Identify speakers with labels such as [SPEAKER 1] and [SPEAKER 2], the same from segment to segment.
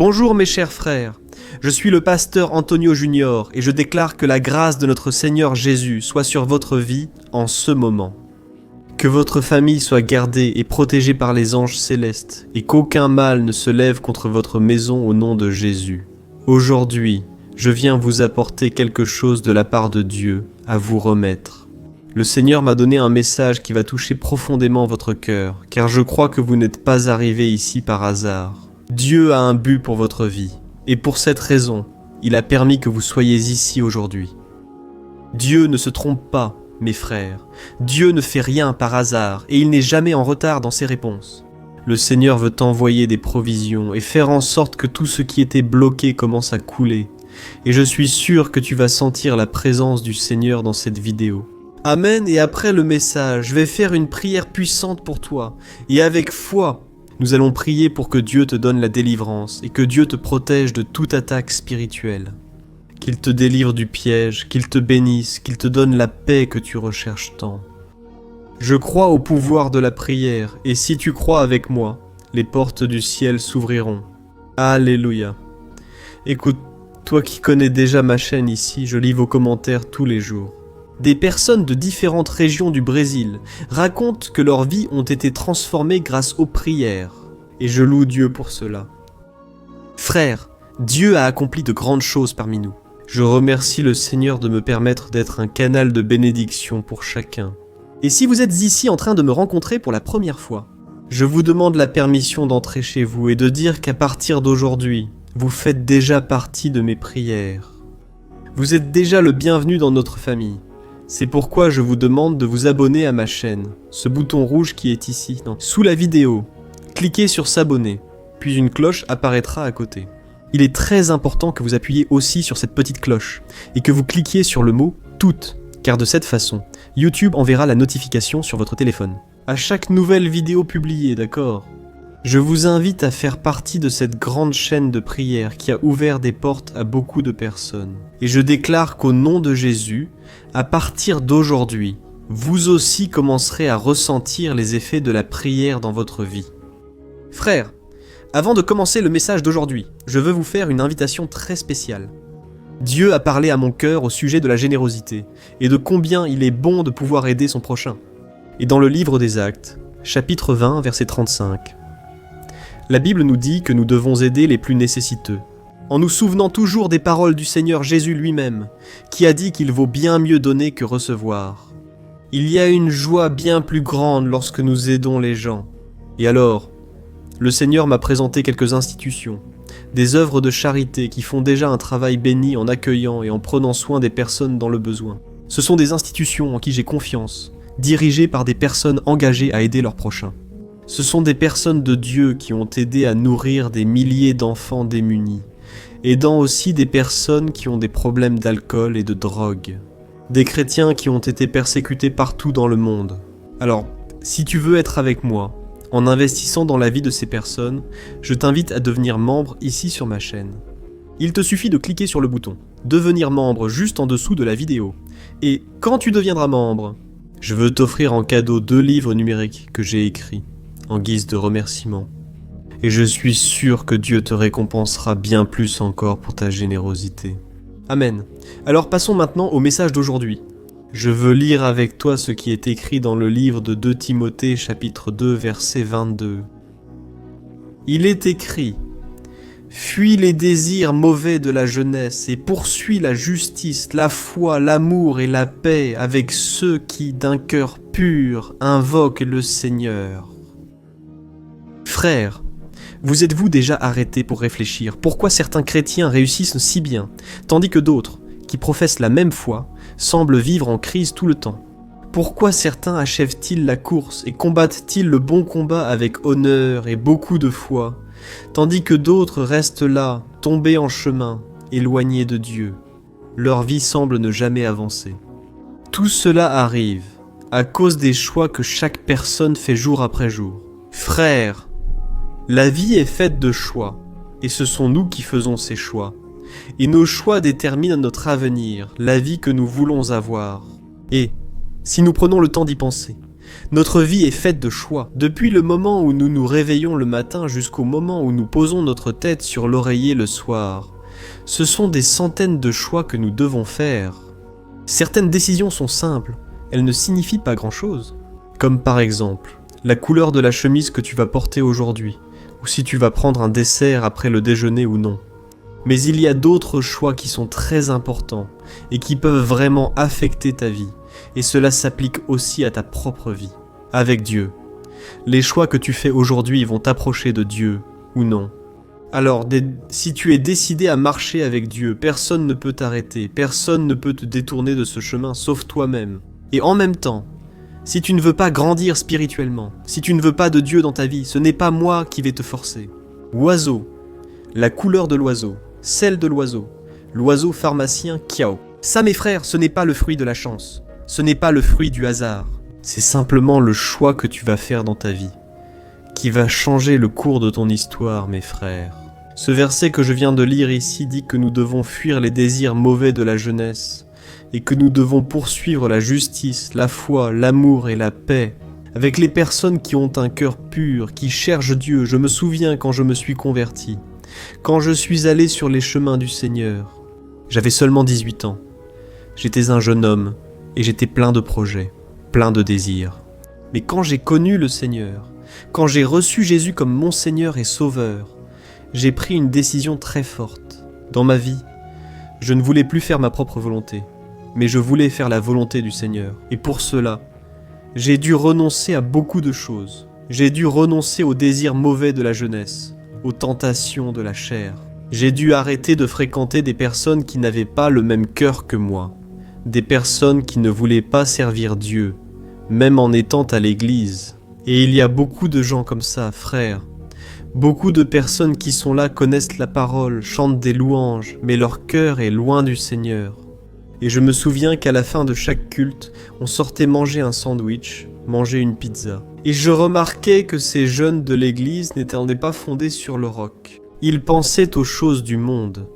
[SPEAKER 1] Bonjour mes chers frères, je suis le pasteur Antonio Junior et je déclare que la grâce de notre Seigneur Jésus soit sur votre vie en ce moment. Que votre famille soit gardée et protégée par les anges célestes et qu'aucun mal ne se lève contre votre maison au nom de Jésus. Aujourd'hui, je viens vous apporter quelque chose de la part de Dieu à vous remettre. Le Seigneur m'a donné un message qui va toucher profondément votre cœur, car je crois que vous n'êtes pas arrivé ici par hasard. Dieu a un but pour votre vie, et pour cette raison, il a permis que vous soyez ici aujourd'hui. Dieu ne se trompe pas, mes frères. Dieu ne fait rien par hasard, et il n'est jamais en retard dans ses réponses. Le Seigneur veut t'envoyer des provisions et faire en sorte que tout ce qui était bloqué commence à couler. Et je suis sûr que tu vas sentir la présence du Seigneur dans cette vidéo. Amen, et après le message, je vais faire une prière puissante pour toi, et avec foi, nous allons prier pour que Dieu te donne la délivrance et que Dieu te protège de toute attaque spirituelle. Qu'il te délivre du piège, qu'il te bénisse, qu'il te donne la paix que tu recherches tant. Je crois au pouvoir de la prière, et si tu crois avec moi, les portes du ciel s'ouvriront. Alléluia. Écoute, toi qui connais déjà ma chaîne ici, je lis vos commentaires tous les jours. Des personnes de différentes régions du Brésil racontent que leurs vies ont été transformées grâce aux prières, et je loue Dieu pour cela. Frères, Dieu a accompli de grandes choses parmi nous. Je remercie le Seigneur de me permettre d'être un canal de bénédiction pour chacun. Et si vous êtes ici en train de me rencontrer pour la première fois, je vous demande la permission d'entrer chez vous et de dire qu'à partir d'aujourd'hui, vous faites déjà partie de mes prières. Vous êtes déjà le bienvenu dans notre famille. C'est pourquoi je vous demande de vous abonner à ma chaîne, ce bouton rouge qui est ici, sous la vidéo. Cliquez sur s'abonner, puis une cloche apparaîtra à côté. Il est très important que vous appuyiez aussi sur cette petite cloche, et que vous cliquiez sur le mot « Toutes », car de cette façon, YouTube enverra la notification sur votre téléphone. À chaque nouvelle vidéo publiée, d'accord ? Je vous invite à faire partie de cette grande chaîne de prière qui a ouvert des portes à beaucoup de personnes. Et je déclare qu'au nom de Jésus, à partir d'aujourd'hui, vous aussi commencerez à ressentir les effets de la prière dans votre vie. Frères, avant de commencer le message d'aujourd'hui, je veux vous faire une invitation très spéciale. Dieu a parlé à mon cœur au sujet de la générosité et de combien il est bon de pouvoir aider son prochain. Et dans le livre des Actes, chapitre 20, verset 35, la Bible nous dit que nous devons aider les plus nécessiteux, en nous souvenant toujours des paroles du Seigneur Jésus lui-même, qui a dit qu'il vaut bien mieux donner que recevoir. Il y a une joie bien plus grande lorsque nous aidons les gens. Et alors, le Seigneur m'a présenté quelques institutions, des œuvres de charité qui font déjà un travail béni en accueillant et en prenant soin des personnes dans le besoin. Ce sont des institutions en qui j'ai confiance, dirigées par des personnes engagées à aider leurs prochains. Ce sont des personnes de Dieu qui ont aidé à nourrir des milliers d'enfants démunis, aidant aussi des personnes qui ont des problèmes d'alcool et de drogue, des chrétiens qui ont été persécutés partout dans le monde. Alors, si tu veux être avec moi, en investissant dans la vie de ces personnes, je t'invite à devenir membre ici sur ma chaîne. Il te suffit de cliquer sur le bouton « Devenir membre » juste en dessous de la vidéo. Et quand tu deviendras membre, je veux t'offrir en cadeau 2 livres numériques que j'ai écrits, en guise de remerciement. Et je suis sûr que Dieu te récompensera bien plus encore pour ta générosité. Amen. Alors passons maintenant au message d'aujourd'hui. Je veux lire avec toi ce qui est écrit dans le livre de 2 Timothée chapitre 2 verset 22. Il est écrit « Fuis les désirs mauvais de la jeunesse et poursuis la justice, la foi, l'amour et la paix avec ceux qui d'un cœur pur invoquent le Seigneur. » Frères, vous êtes-vous déjà arrêtés pour réfléchir pourquoi certains chrétiens réussissent si bien, tandis que d'autres, qui professent la même foi, semblent vivre en crise tout le temps? Pourquoi certains achèvent-ils la course et combattent-ils le bon combat avec honneur et beaucoup de foi, tandis que d'autres restent là, tombés en chemin, éloignés de Dieu? Leur vie semble ne jamais avancer. Tout cela arrive à cause des choix que chaque personne fait jour après jour. Frères, la vie est faite de choix, et ce sont nous qui faisons ces choix. Et nos choix déterminent notre avenir, la vie que nous voulons avoir. Et, si nous prenons le temps d'y penser, Notre vie est faite de choix. Depuis le moment où nous nous réveillons le matin jusqu'au moment où nous posons notre tête sur l'oreiller le soir, ce sont des centaines de choix que nous devons faire. Certaines décisions sont simples, elles ne signifient pas grand-chose. Comme par exemple, la couleur de la chemise que tu vas porter aujourd'hui, ou si tu vas prendre un dessert après le déjeuner ou non. Mais il y a d'autres choix qui sont très importants et qui peuvent vraiment affecter ta vie. Et cela s'applique aussi à ta propre vie, avec Dieu. Les choix que tu fais aujourd'hui vont t'approcher de Dieu ou non. Alors, si tu es décidé à marcher avec Dieu, personne ne peut t'arrêter, personne ne peut te détourner de ce chemin sauf toi-même. Et en même temps, si tu ne veux pas grandir spirituellement, si tu ne veux pas de Dieu dans ta vie, ce n'est pas moi qui vais te forcer. Oiseau, la couleur de l'oiseau, celle de l'oiseau pharmacien Kiao. Ça mes frères, ce n'est pas le fruit de la chance, ce n'est pas le fruit du hasard, c'est simplement le choix que tu vas faire dans ta vie, qui va changer le cours de ton histoire mes frères. Ce verset que je viens de lire ici dit que nous devons fuir les désirs mauvais de la jeunesse, et que nous devons poursuivre la justice, la foi, l'amour et la paix, avec les personnes qui ont un cœur pur, qui cherchent Dieu. Je me souviens quand je me suis converti, quand je suis allé sur les chemins du Seigneur. J'avais seulement 18 ans. J'étais un jeune homme et j'étais plein de projets, plein de désirs. Mais quand j'ai connu le Seigneur, quand j'ai reçu Jésus comme mon Seigneur et Sauveur, j'ai pris une décision très forte. Dans ma vie, je ne voulais plus faire ma propre volonté, mais je voulais faire la volonté du Seigneur. Et pour cela, j'ai dû renoncer à beaucoup de choses. J'ai dû renoncer aux désirs mauvais de la jeunesse, aux tentations de la chair. J'ai dû arrêter de fréquenter des personnes qui n'avaient pas le même cœur que moi, des personnes qui ne voulaient pas servir Dieu, même en étant à l'église. Et il y a beaucoup de gens comme ça, frères. Beaucoup de personnes qui sont là connaissent la parole, chantent des louanges, mais leur cœur est loin du Seigneur. Et je me souviens qu'à la fin de chaque culte, on sortait manger un sandwich, manger une pizza. Et je remarquais que ces jeunes de l'église n'étaient pas fondés sur le roc. Ils pensaient aux choses du monde,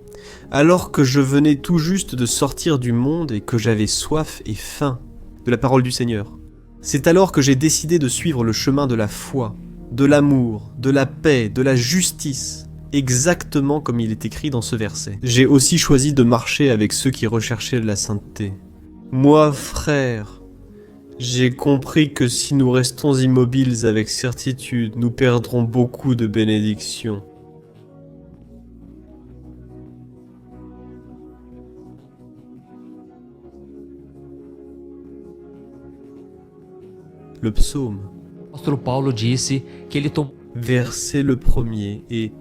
[SPEAKER 1] alors que je venais tout juste de sortir du monde et que j'avais soif et faim de la parole du Seigneur. C'est alors que j'ai décidé de suivre le chemin de la foi, de l'amour, de la paix, de la justice, exactement comme il est écrit dans ce verset. J'ai aussi choisi de marcher avec ceux qui recherchaient la sainteté. Moi, frère, j'ai compris que si nous restons immobiles avec certitude, nous perdrons beaucoup de bénédictions. Le psaume.
[SPEAKER 2] L'apôtre Paulo disse que ele tomou
[SPEAKER 1] Verset le premier et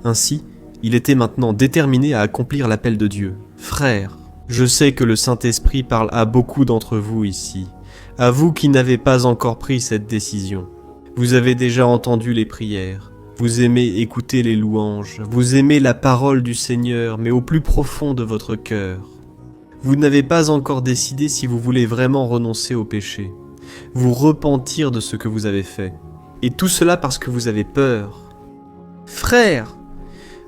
[SPEAKER 1] ainsi, il était maintenant déterminé à accomplir l'appel de Dieu. Frères, je sais que le Saint-Esprit parle à beaucoup d'entre vous ici, à vous qui n'avez pas encore pris cette décision. Vous avez déjà entendu les prières, vous aimez écouter les louanges, vous aimez la parole du Seigneur, mais au plus profond de votre cœur. Vous n'avez pas encore décidé si vous voulez vraiment renoncer au péché, vous repentir de ce que vous avez fait. Et tout cela parce que vous avez peur. Frères,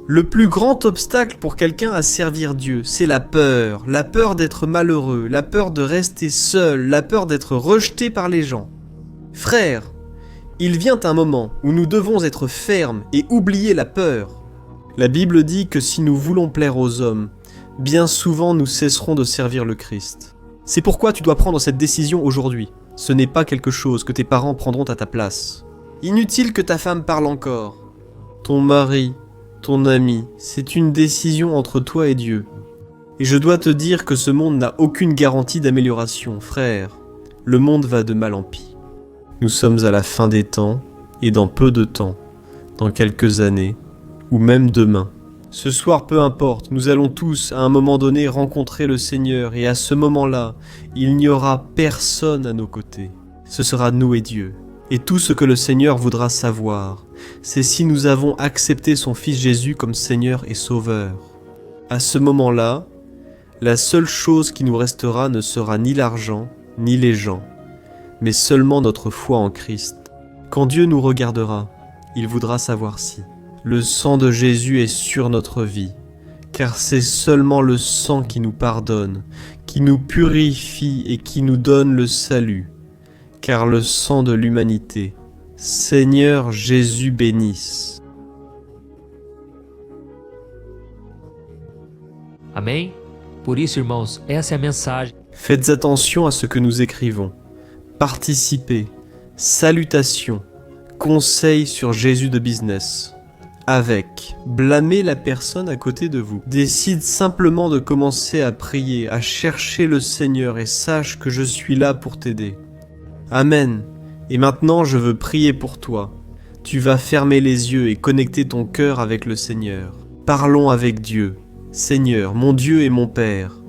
[SPEAKER 1] le plus grand obstacle pour quelqu'un à servir Dieu, c'est la peur d'être malheureux, la peur de rester seul, la peur d'être rejeté par les gens. Frères, il vient un moment où nous devons être fermes et oublier la peur. La Bible dit que si nous voulons plaire aux hommes, bien souvent nous cesserons de servir le Christ. C'est pourquoi tu dois prendre cette décision aujourd'hui. Ce n'est pas quelque chose que tes parents prendront à ta place. Inutile que ta femme parle encore. Ton mari, ton ami, c'est une décision entre toi et Dieu. Et je dois te dire que ce monde n'a aucune garantie d'amélioration, frère. Le monde va de mal en pis. Nous sommes à la fin des temps, et dans peu de temps, dans quelques années, ou même demain. Ce soir, peu importe, nous allons tous, à un moment donné, rencontrer le Seigneur, et à ce moment-là, il n'y aura personne à nos côtés. Ce sera nous et Dieu. Et tout ce que le Seigneur voudra savoir, c'est si nous avons accepté son Fils Jésus comme Seigneur et Sauveur. À ce moment-là, la seule chose qui nous restera ne sera ni l'argent, ni les gens, mais seulement notre foi en Christ. Quand Dieu nous regardera, il voudra savoir si le sang de Jésus est sur notre vie, car c'est seulement le sang qui nous pardonne, qui nous purifie et qui nous donne le salut, car le sang de l'humanité, Seigneur Jésus bénisse.
[SPEAKER 2] Amém? Por isso, irmãos, essa é a mensagem.
[SPEAKER 1] Faites attention à ce que nous écrivons. Participez, salutations, conseils sur Jésus de business. Avec, blâmez la personne à côté de vous. Décide simplement de commencer à prier, à chercher le Seigneur et sache que je suis là pour t'aider. Amen. Et maintenant je veux prier pour toi. Tu vas fermer les yeux et connecter ton cœur avec le Seigneur. Parlons avec Dieu. Seigneur, mon Dieu et mon Père,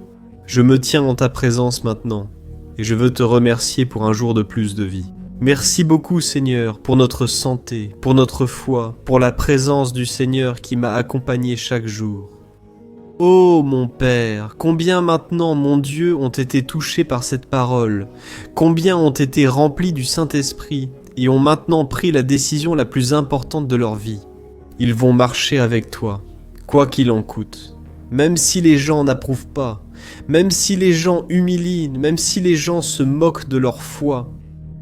[SPEAKER 1] je me tiens en ta présence maintenant et je veux te remercier pour un jour de plus de vie. Merci beaucoup Seigneur pour notre santé, pour notre foi, pour la présence du Seigneur qui m'a accompagné chaque jour. Oh mon Père, combien maintenant mon Dieu ont été touchés par cette parole, combien ont été remplis du Saint-Esprit et ont maintenant pris la décision la plus importante de leur vie. Ils vont marcher avec toi, quoi qu'il en coûte. Même si les gens n'approuvent pas, même si les gens humilient, même si les gens se moquent de leur foi,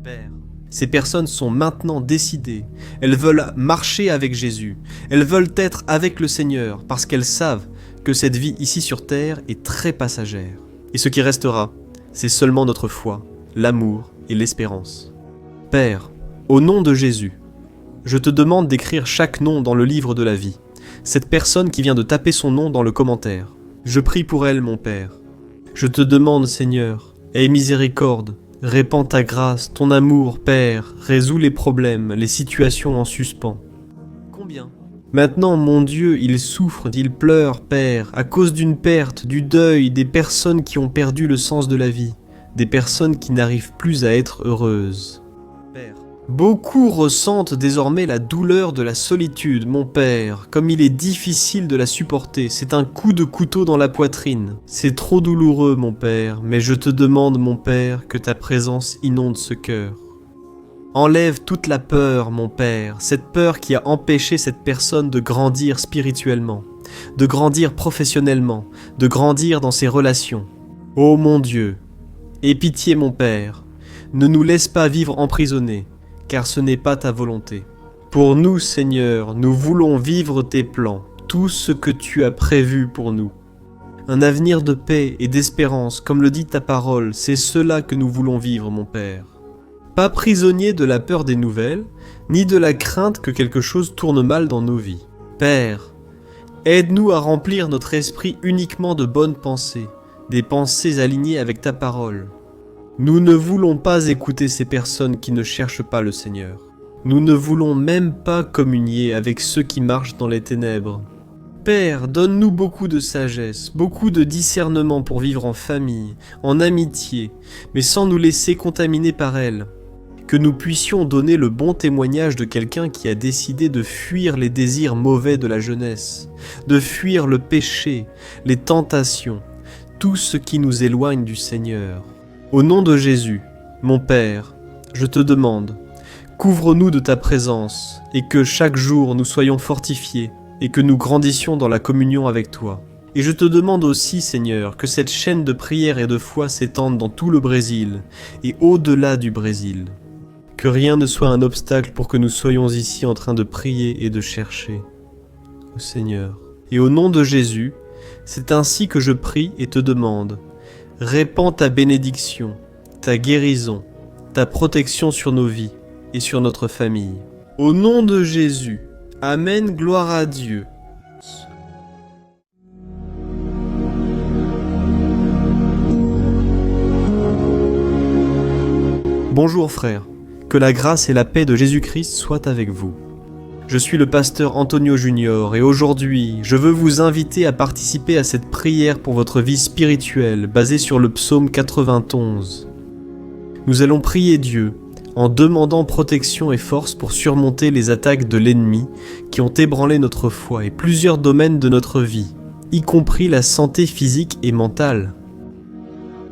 [SPEAKER 1] Père, ces personnes sont maintenant décidées. Elles veulent marcher avec Jésus. Elles veulent être avec le Seigneur parce qu'elles savent que cette vie ici sur terre est très passagère. Et ce qui restera, c'est seulement notre foi, l'amour et l'espérance. Père, au nom de Jésus, je te demande d'écrire chaque nom dans le livre de la vie. Cette personne qui vient de taper son nom dans le commentaire. Je prie pour elle, mon Père. Je te demande, Seigneur, aie miséricorde, répands ta grâce, ton amour, Père, résous les problèmes, les situations en suspens. Combien ? Maintenant, mon Dieu, ils souffrent, ils pleurent, Père, à cause d'une perte, du deuil, des personnes qui ont perdu le sens de la vie, des personnes qui n'arrivent plus à être heureuses. Père, beaucoup ressentent désormais la douleur de la solitude, mon Père, comme il est difficile de la supporter, c'est un coup de couteau dans la poitrine. C'est trop douloureux, mon Père, mais je te demande, mon Père, que ta présence inonde ce cœur. Enlève toute la peur, mon Père, cette peur qui a empêché cette personne de grandir spirituellement, de grandir professionnellement, de grandir dans ses relations. Ô mon Dieu, aie pitié, mon Père, ne nous laisse pas vivre emprisonnés, car ce n'est pas ta volonté. Pour nous, Seigneur, nous voulons vivre tes plans, tout ce que tu as prévu pour nous. Un avenir de paix et d'espérance, comme le dit ta parole, c'est cela que nous voulons vivre, mon Père. Pas prisonniers de la peur des nouvelles, ni de la crainte que quelque chose tourne mal dans nos vies. Père, aide-nous à remplir notre esprit uniquement de bonnes pensées, des pensées alignées avec ta parole. Nous ne voulons pas écouter ces personnes qui ne cherchent pas le Seigneur. Nous ne voulons même pas communier avec ceux qui marchent dans les ténèbres. Père, donne-nous beaucoup de sagesse, beaucoup de discernement pour vivre en famille, en amitié, mais sans nous laisser contaminer par elle. Que nous puissions donner le bon témoignage de quelqu'un qui a décidé de fuir les désirs mauvais de la jeunesse, de fuir le péché, les tentations, tout ce qui nous éloigne du Seigneur. Au nom de Jésus, mon Père, je te demande, couvre-nous de ta présence et que chaque jour nous soyons fortifiés et que nous grandissions dans la communion avec toi. Et je te demande aussi, Seigneur, que cette chaîne de prière et de foi s'étende dans tout le Brésil et au-delà du Brésil. Que rien ne soit un obstacle pour que nous soyons ici en train de prier et de chercher au Seigneur. Et au nom de Jésus, c'est ainsi que je prie et te demande, répands ta bénédiction, ta guérison, ta protection sur nos vies et sur notre famille. Au nom de Jésus, Amen, gloire à Dieu. Bonjour frères, que la grâce et la paix de Jésus-Christ soient avec vous. Je suis le pasteur Antonio Junior et aujourd'hui, je veux vous inviter à participer à cette prière pour votre vie spirituelle basée sur le psaume 91. Nous allons prier Dieu en demandant protection et force pour surmonter les attaques de l'ennemi qui ont ébranlé notre foi et plusieurs domaines de notre vie, y compris la santé physique et mentale.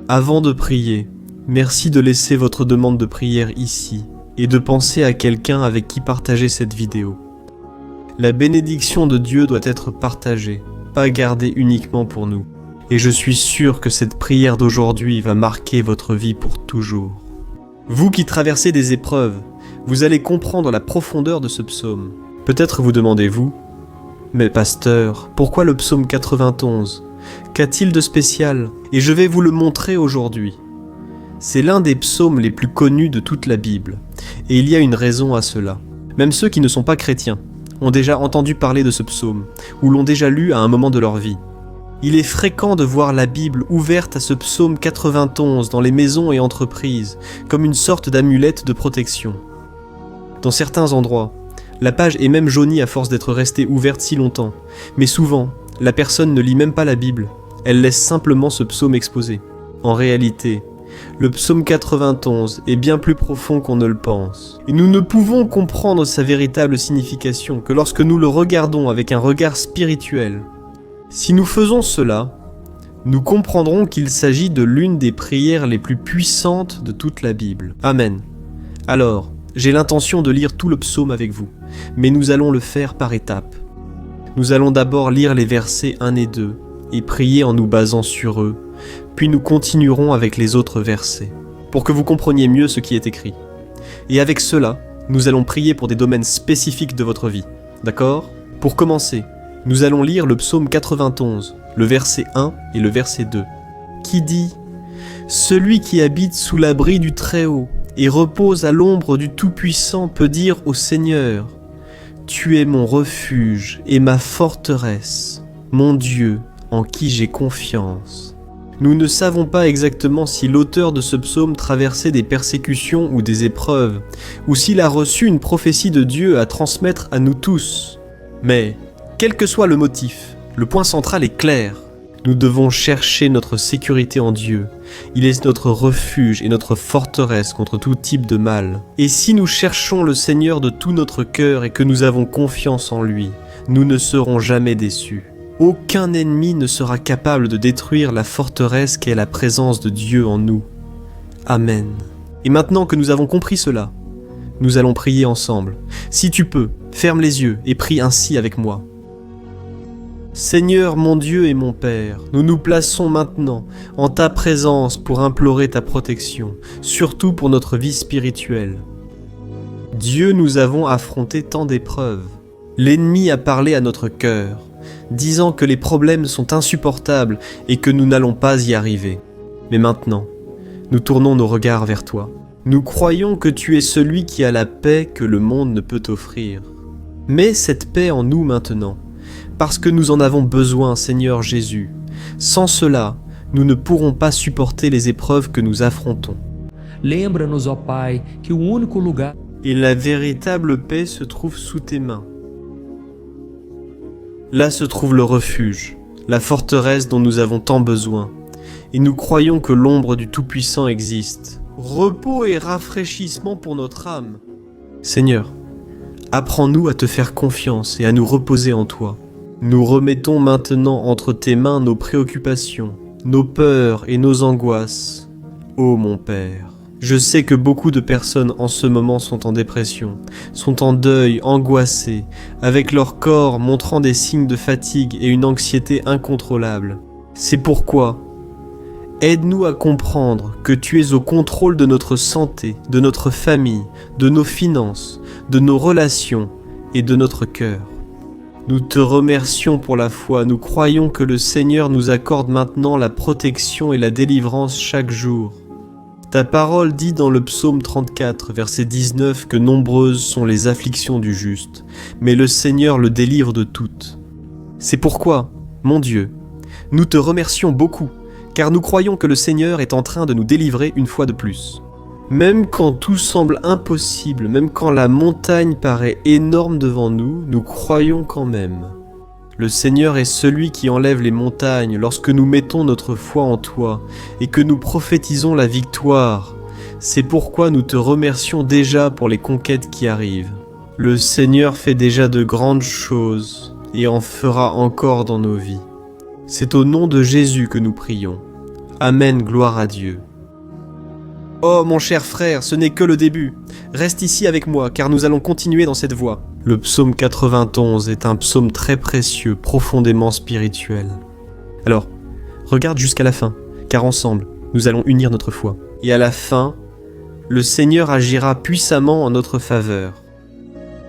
[SPEAKER 1] Avant de prier, merci de laisser votre demande de prière ici et de penser à quelqu'un avec qui partager cette vidéo. La bénédiction de Dieu doit être partagée, pas gardée uniquement pour nous. Et je suis sûr que cette prière d'aujourd'hui va marquer votre vie pour toujours. Vous qui traversez des épreuves, vous allez comprendre la profondeur de ce psaume. Peut-être vous demandez-vous, mais pasteur, pourquoi le psaume 91 ? Qu'a-t-il de spécial ? Et je vais vous le montrer aujourd'hui. C'est l'un des psaumes les plus connus de toute la Bible, et il y a une raison à cela. Même ceux qui ne sont pas chrétiens ont déjà entendu parler de ce psaume, ou l'ont déjà lu à un moment de leur vie. Il est fréquent de voir la Bible ouverte à ce psaume 91 dans les maisons et entreprises, comme une sorte d'amulette de protection. Dans certains endroits, la page est même jaunie à force d'être restée ouverte si longtemps, mais souvent, la personne ne lit même pas la Bible, elle laisse simplement ce psaume exposé. En réalité, le psaume 91 est bien plus profond qu'on ne le pense. Et nous ne pouvons comprendre sa véritable signification que lorsque nous le regardons avec un regard spirituel. Si nous faisons cela, nous comprendrons qu'il s'agit de l'une des prières les plus puissantes de toute la Bible. Amen. Alors, j'ai l'intention de lire tout le psaume avec vous, mais nous allons le faire par étapes. Nous allons d'abord lire les versets 1 et 2 et prier en nous basant sur eux, puis nous continuerons avec les autres versets, pour que vous compreniez mieux ce qui est écrit. Et avec cela, nous allons prier pour des domaines spécifiques de votre vie, d'accord ? Pour commencer, nous allons lire le psaume 91, le verset 1 et le verset 2, qui dit « Celui qui habite sous l'abri du Très-Haut et repose à l'ombre du Tout-Puissant peut dire au Seigneur, « Tu es mon refuge et ma forteresse, mon Dieu en qui j'ai confiance. » Nous ne savons pas exactement si l'auteur de ce psaume traversait des persécutions ou des épreuves, ou s'il a reçu une prophétie de Dieu à transmettre à nous tous. Mais, quel que soit le motif, le point central est clair. Nous devons chercher notre sécurité en Dieu. Il est notre refuge et notre forteresse contre tout type de mal. Et si nous cherchons le Seigneur de tout notre cœur et que nous avons confiance en lui, nous ne serons jamais déçus. Aucun ennemi ne sera capable de détruire la forteresse qu'est la présence de Dieu en nous. Amen. Et maintenant que nous avons compris cela, nous allons prier ensemble. Si tu peux, ferme les yeux et prie ainsi avec moi. Seigneur mon Dieu et mon Père, nous nous plaçons maintenant en ta présence pour implorer ta protection, surtout pour notre vie spirituelle. Dieu, nous avons affronté tant d'épreuves. L'ennemi a parlé à notre cœur, disant que les problèmes sont insupportables et que nous n'allons pas y arriver. Mais maintenant, nous tournons nos regards vers toi. Nous croyons que tu es celui qui a la paix que le monde ne peut offrir. Mets cette paix en nous maintenant, parce que nous en avons besoin, Seigneur Jésus. Sans cela, nous ne pourrons pas supporter les épreuves que nous affrontons.
[SPEAKER 2] Lembra-nos, ó Pai, que o único lugar
[SPEAKER 1] Et la véritable paix se trouve sous tes mains. Là se trouve le refuge, la forteresse dont nous avons tant besoin, et nous croyons que l'ombre du Tout-Puissant existe. Repos et rafraîchissement pour notre âme. Seigneur, apprends-nous à te faire confiance et à nous reposer en toi. Nous remettons maintenant entre tes mains nos préoccupations, nos peurs et nos angoisses. Ô mon Père, je sais que beaucoup de personnes en ce moment sont en dépression, sont en deuil, angoissées, avec leur corps montrant des signes de fatigue et une anxiété incontrôlable. C'est pourquoi, aide-nous à comprendre que tu es au contrôle de notre santé, de notre famille, de nos finances, de nos relations et de notre cœur. Nous te remercions pour la foi, nous croyons que le Seigneur nous accorde maintenant la protection et la délivrance chaque jour. Ta parole dit dans le psaume 34, verset 19, que nombreuses sont les afflictions du juste, mais le Seigneur le délivre de toutes. C'est pourquoi, mon Dieu, nous te remercions beaucoup, car nous croyons que le Seigneur est en train de nous délivrer une fois de plus. Même quand tout semble impossible, même quand la montagne paraît énorme devant nous, nous croyons quand même. Le Seigneur est celui qui enlève les montagnes lorsque nous mettons notre foi en toi et que nous prophétisons la victoire. C'est pourquoi nous te remercions déjà pour les conquêtes qui arrivent. Le Seigneur fait déjà de grandes choses et en fera encore dans nos vies. C'est au nom de Jésus que nous prions. Amen, gloire à Dieu. Oh mon cher frère, ce n'est que le début. Reste ici avec moi car nous allons continuer dans cette voie. Le psaume 91 est un psaume très précieux, profondément spirituel. Alors, Regarde jusqu'à la fin, car ensemble, nous allons unir notre foi. Et à la fin, le Seigneur agira puissamment en notre faveur.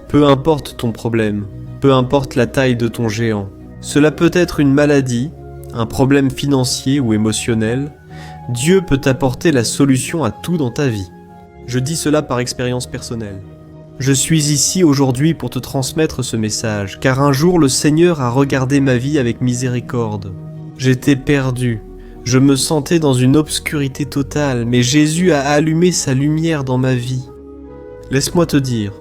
[SPEAKER 1] Peu importe ton problème, peu importe la taille de ton géant, cela peut être une maladie, un problème financier ou émotionnel, Dieu peut apporter la solution à tout dans ta vie. Je dis cela par expérience personnelle. Je suis ici aujourd'hui pour te transmettre ce message, car un jour le Seigneur a regardé ma vie avec miséricorde. J'étais perdu, je me sentais dans une obscurité totale, mais Jésus a allumé sa lumière dans ma vie. Laisse-moi te dire,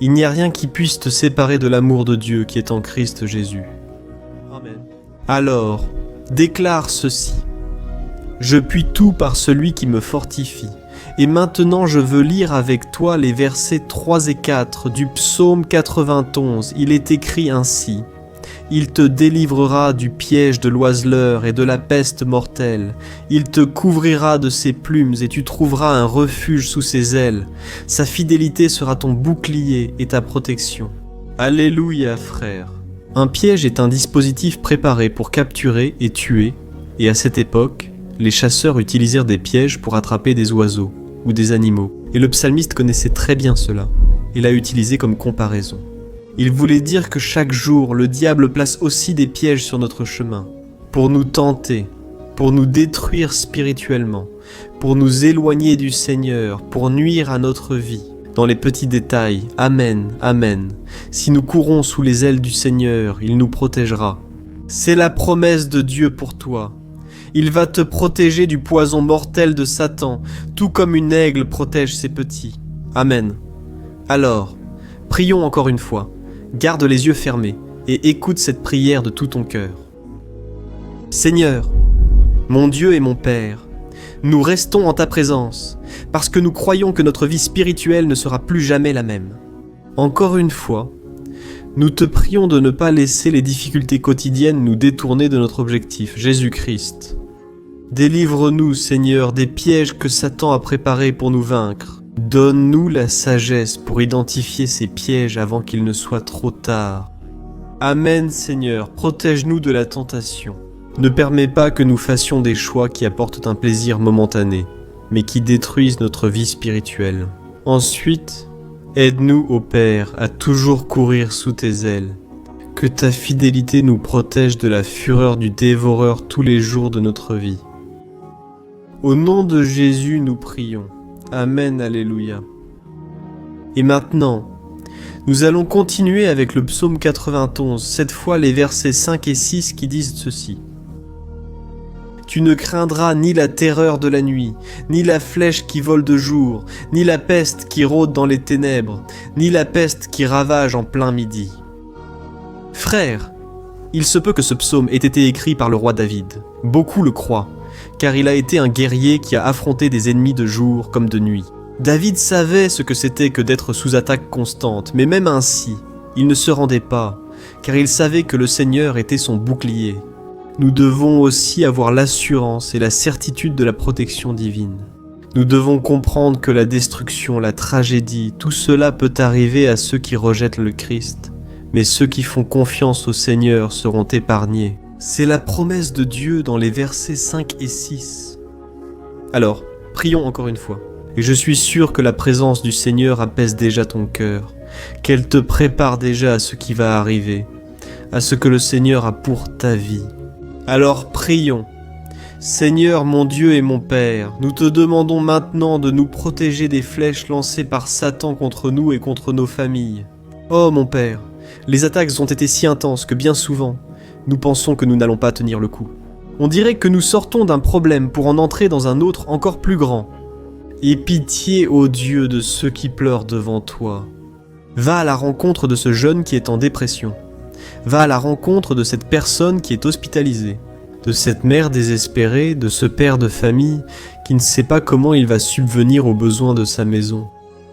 [SPEAKER 1] il n'y a rien qui puisse te séparer de l'amour de Dieu qui est en Christ Jésus. Amen. Alors, déclare ceci. Je puis tout par celui qui me fortifie. Et maintenant je veux lire avec toi les versets 3 et 4 du psaume 91. Il est écrit ainsi. Il te délivrera du piège de l'oiseleur et de la peste mortelle. Il te couvrira de ses plumes et tu trouveras un refuge sous ses ailes. Sa fidélité sera ton bouclier et ta protection. Alléluia, frère. Un piège est un dispositif préparé pour capturer et tuer, et à cette époque, les chasseurs utilisèrent des pièges pour attraper des oiseaux ou des animaux. Et le psalmiste connaissait très bien cela, et l'a utilisé comme comparaison. Il voulait dire que chaque jour, le diable place aussi des pièges sur notre chemin, pour nous tenter, pour nous détruire spirituellement, pour nous éloigner du Seigneur, pour nuire à notre vie. Dans les petits détails, Amen, Amen. Si nous courons sous les ailes du Seigneur, il nous protégera. C'est la promesse de Dieu pour toi. Il va te protéger du poison mortel de Satan, tout comme une aigle protège ses petits. Amen. Alors, prions encore une fois. Garde les yeux fermés et écoute cette prière de tout ton cœur. Seigneur, mon Dieu et mon Père, nous restons en ta présence parce que nous croyons que notre vie spirituelle ne sera plus jamais la même. Encore une fois, nous te prions de ne pas laisser les difficultés quotidiennes nous détourner de notre objectif, Jésus-Christ. Délivre-nous, Seigneur, des pièges que Satan a préparés pour nous vaincre. Donne-nous la sagesse pour identifier ces pièges avant qu'il ne soit trop tard. Amen, Seigneur, protège-nous de la tentation. Ne permets pas que nous fassions des choix qui apportent un plaisir momentané, mais qui détruisent notre vie spirituelle. Ensuite, aide-nous, ô Père, à toujours courir sous tes ailes. Que ta fidélité nous protège de la fureur du dévoreur tous les jours de notre vie. Au nom de Jésus, nous prions. Amen, alléluia. Et maintenant, nous allons continuer avec le psaume 91, cette fois les versets 5 et 6 qui disent ceci. Tu ne craindras ni la terreur de la nuit, ni la flèche qui vole de jour, ni la peste qui rôde dans les ténèbres, ni la peste qui ravage en plein midi. Frère, il se peut que ce psaume ait été écrit par le roi David. Beaucoup le croient, car il a été un guerrier qui a affronté des ennemis de jour comme de nuit. David savait ce que c'était que d'être sous attaque constante, mais même ainsi, il ne se rendait pas, car il savait que le Seigneur était son bouclier. Nous devons aussi avoir l'assurance et la certitude de la protection divine. Nous devons comprendre que la destruction, la tragédie, tout cela peut arriver à ceux qui rejettent le Christ, mais ceux qui font confiance au Seigneur seront épargnés. C'est la promesse de Dieu dans les versets 5 et 6. Alors, prions encore une fois. Et je suis sûr que la présence du Seigneur apaise déjà ton cœur, qu'elle te prépare déjà à ce qui va arriver, à ce que le Seigneur a pour ta vie. Alors prions. Seigneur mon Dieu et mon Père, nous te demandons maintenant de nous protéger des flèches lancées par Satan contre nous et contre nos familles. Oh mon Père, les attaques ont été si intenses que bien souvent, nous pensons que nous n'allons pas tenir le coup. On dirait que nous sortons d'un problème pour en entrer dans un autre encore plus grand. Aie pitié, ô Dieu, de ceux qui pleurent devant toi. Va à la rencontre de ce jeune qui est en dépression. Va à la rencontre de cette personne qui est hospitalisée, de cette mère désespérée, de ce père de famille qui ne sait pas comment il va subvenir aux besoins de sa maison.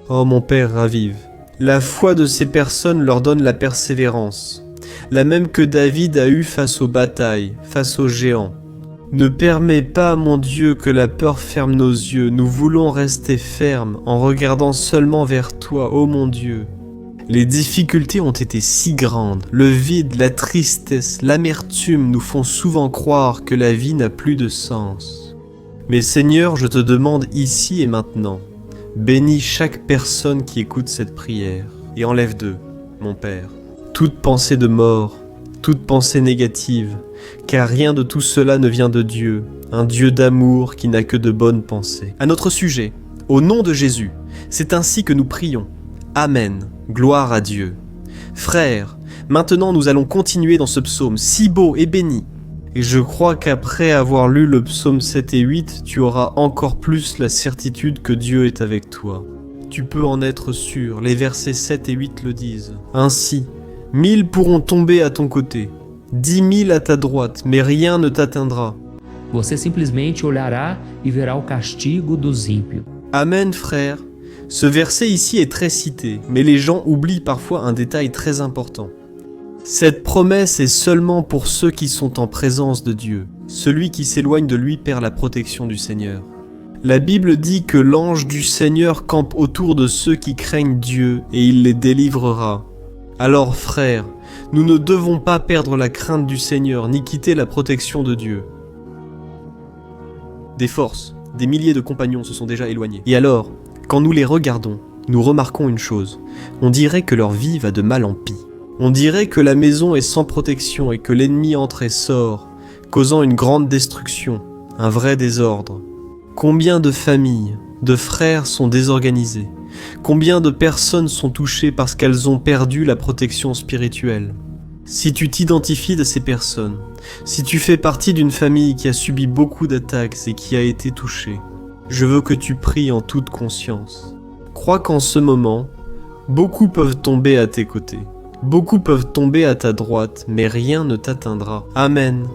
[SPEAKER 1] Oh mon Père, ravive. La foi de ces personnes leur donne la persévérance, la même que David a eue face aux batailles, face aux géants. Ne permets pas, mon Dieu, que la peur ferme nos yeux. Nous voulons rester fermes en regardant seulement vers toi, ô mon Dieu. Les difficultés ont été si grandes, le vide, la tristesse, l'amertume nous font souvent croire que la vie n'a plus de sens. Mais Seigneur, je te demande ici et maintenant, bénis chaque personne qui écoute cette prière et enlève d'eux, mon Père, toute pensée de mort, toute pensée négative, car rien de tout cela ne vient de Dieu, un Dieu d'amour qui n'a que de bonnes pensées. À notre sujet, au nom de Jésus, c'est ainsi que nous prions. Amen. Gloire à Dieu. Frères, maintenant nous allons continuer dans ce psaume si beau et béni. Et je crois qu'après avoir lu le psaume 7 et 8, tu auras encore plus la certitude que Dieu est avec toi. Tu peux en être sûr, les versets 7 et 8 le disent. Ainsi, 1000 pourront tomber à ton côté, 10 000 à ta droite, mais rien ne t'atteindra.
[SPEAKER 2] Você simplesmente olhará e verá o castigo dos ímpios.
[SPEAKER 1] Amen, frère. Ce verset ici est très cité, mais les gens oublient parfois un détail très important. Cette promesse est seulement pour ceux qui sont en présence de Dieu. Celui qui s'éloigne de lui perd la protection du Seigneur. La Bible dit que l'ange du Seigneur campe autour de ceux qui craignent Dieu et il les délivrera. Alors, frères, nous ne devons pas perdre la crainte du Seigneur ni quitter la protection de Dieu. Des forces, des milliers de compagnons se sont déjà éloignés. Et alors, quand nous les regardons, nous remarquons une chose. On dirait que leur vie va de mal en pis. On dirait que la maison est sans protection et que l'ennemi entre et sort, causant une grande destruction, un vrai désordre. Combien de familles, de frères sont désorganisés? Combien de personnes sont touchées parce qu'elles ont perdu la protection spirituelle? Si tu t'identifies à ces personnes, si tu fais partie d'une famille qui a subi beaucoup d'attaques et qui a été touchée, je veux que tu pries en toute conscience. Crois qu'en ce moment, beaucoup peuvent tomber à tes côtés. Beaucoup peuvent tomber à ta droite, mais rien ne t'atteindra. Amen.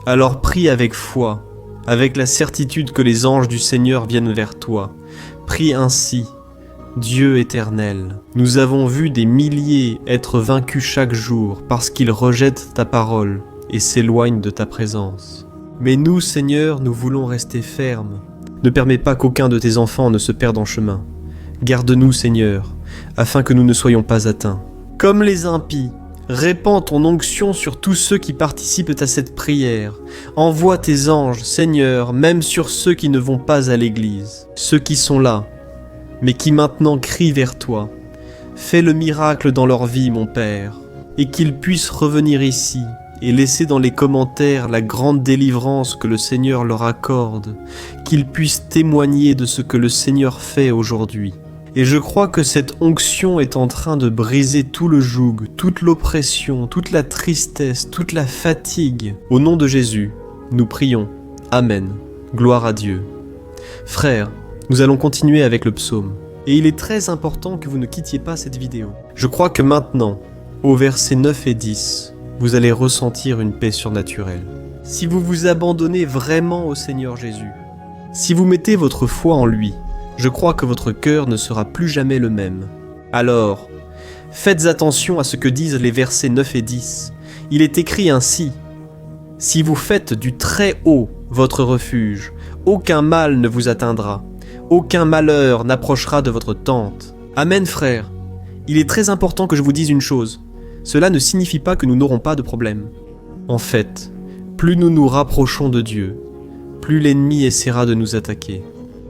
[SPEAKER 1] Alors prie avec foi, avec la certitude que les anges du Seigneur viennent vers toi. Prie ainsi. Dieu éternel, nous avons vu des milliers être vaincus chaque jour parce qu'ils rejettent ta parole et s'éloignent de ta présence. Mais nous, Seigneur, nous voulons rester fermes. Ne permets pas qu'aucun de tes enfants ne se perde en chemin. Garde-nous, Seigneur, afin que nous ne soyons pas atteints. Comme les impies, répands ton onction sur tous ceux qui participent à cette prière. Envoie tes anges, Seigneur, même sur ceux qui ne vont pas à l'église, ceux qui sont là, mais qui maintenant crient vers toi. Fais le miracle dans leur vie, mon Père, et qu'ils puissent revenir ici et laisser dans les commentaires la grande délivrance que le Seigneur leur accorde, qu'ils puissent témoigner de ce que le Seigneur fait aujourd'hui. Et je crois que cette onction est en train de briser tout le joug, toute l'oppression, toute la tristesse, toute la fatigue. Au nom de Jésus, nous prions. Amen. Gloire à Dieu. Frères, nous allons continuer avec le psaume. Et il est très important que vous ne quittiez pas cette vidéo. Je crois que maintenant, au versets 9 et 10, vous allez ressentir une paix surnaturelle. Si vous vous abandonnez vraiment au Seigneur Jésus, si vous mettez votre foi en lui, je crois que votre cœur ne sera plus jamais le même. Alors, faites attention à ce que disent les versets 9 et 10. Il est écrit ainsi: « Si vous faites du très haut votre refuge, aucun mal ne vous atteindra, aucun malheur n'approchera de votre tente. » Amen, frères. Il est très important que je vous dise une chose. Cela ne signifie pas que nous n'aurons pas de problème. En fait, plus nous nous rapprochons de Dieu, plus l'ennemi essaiera de nous attaquer.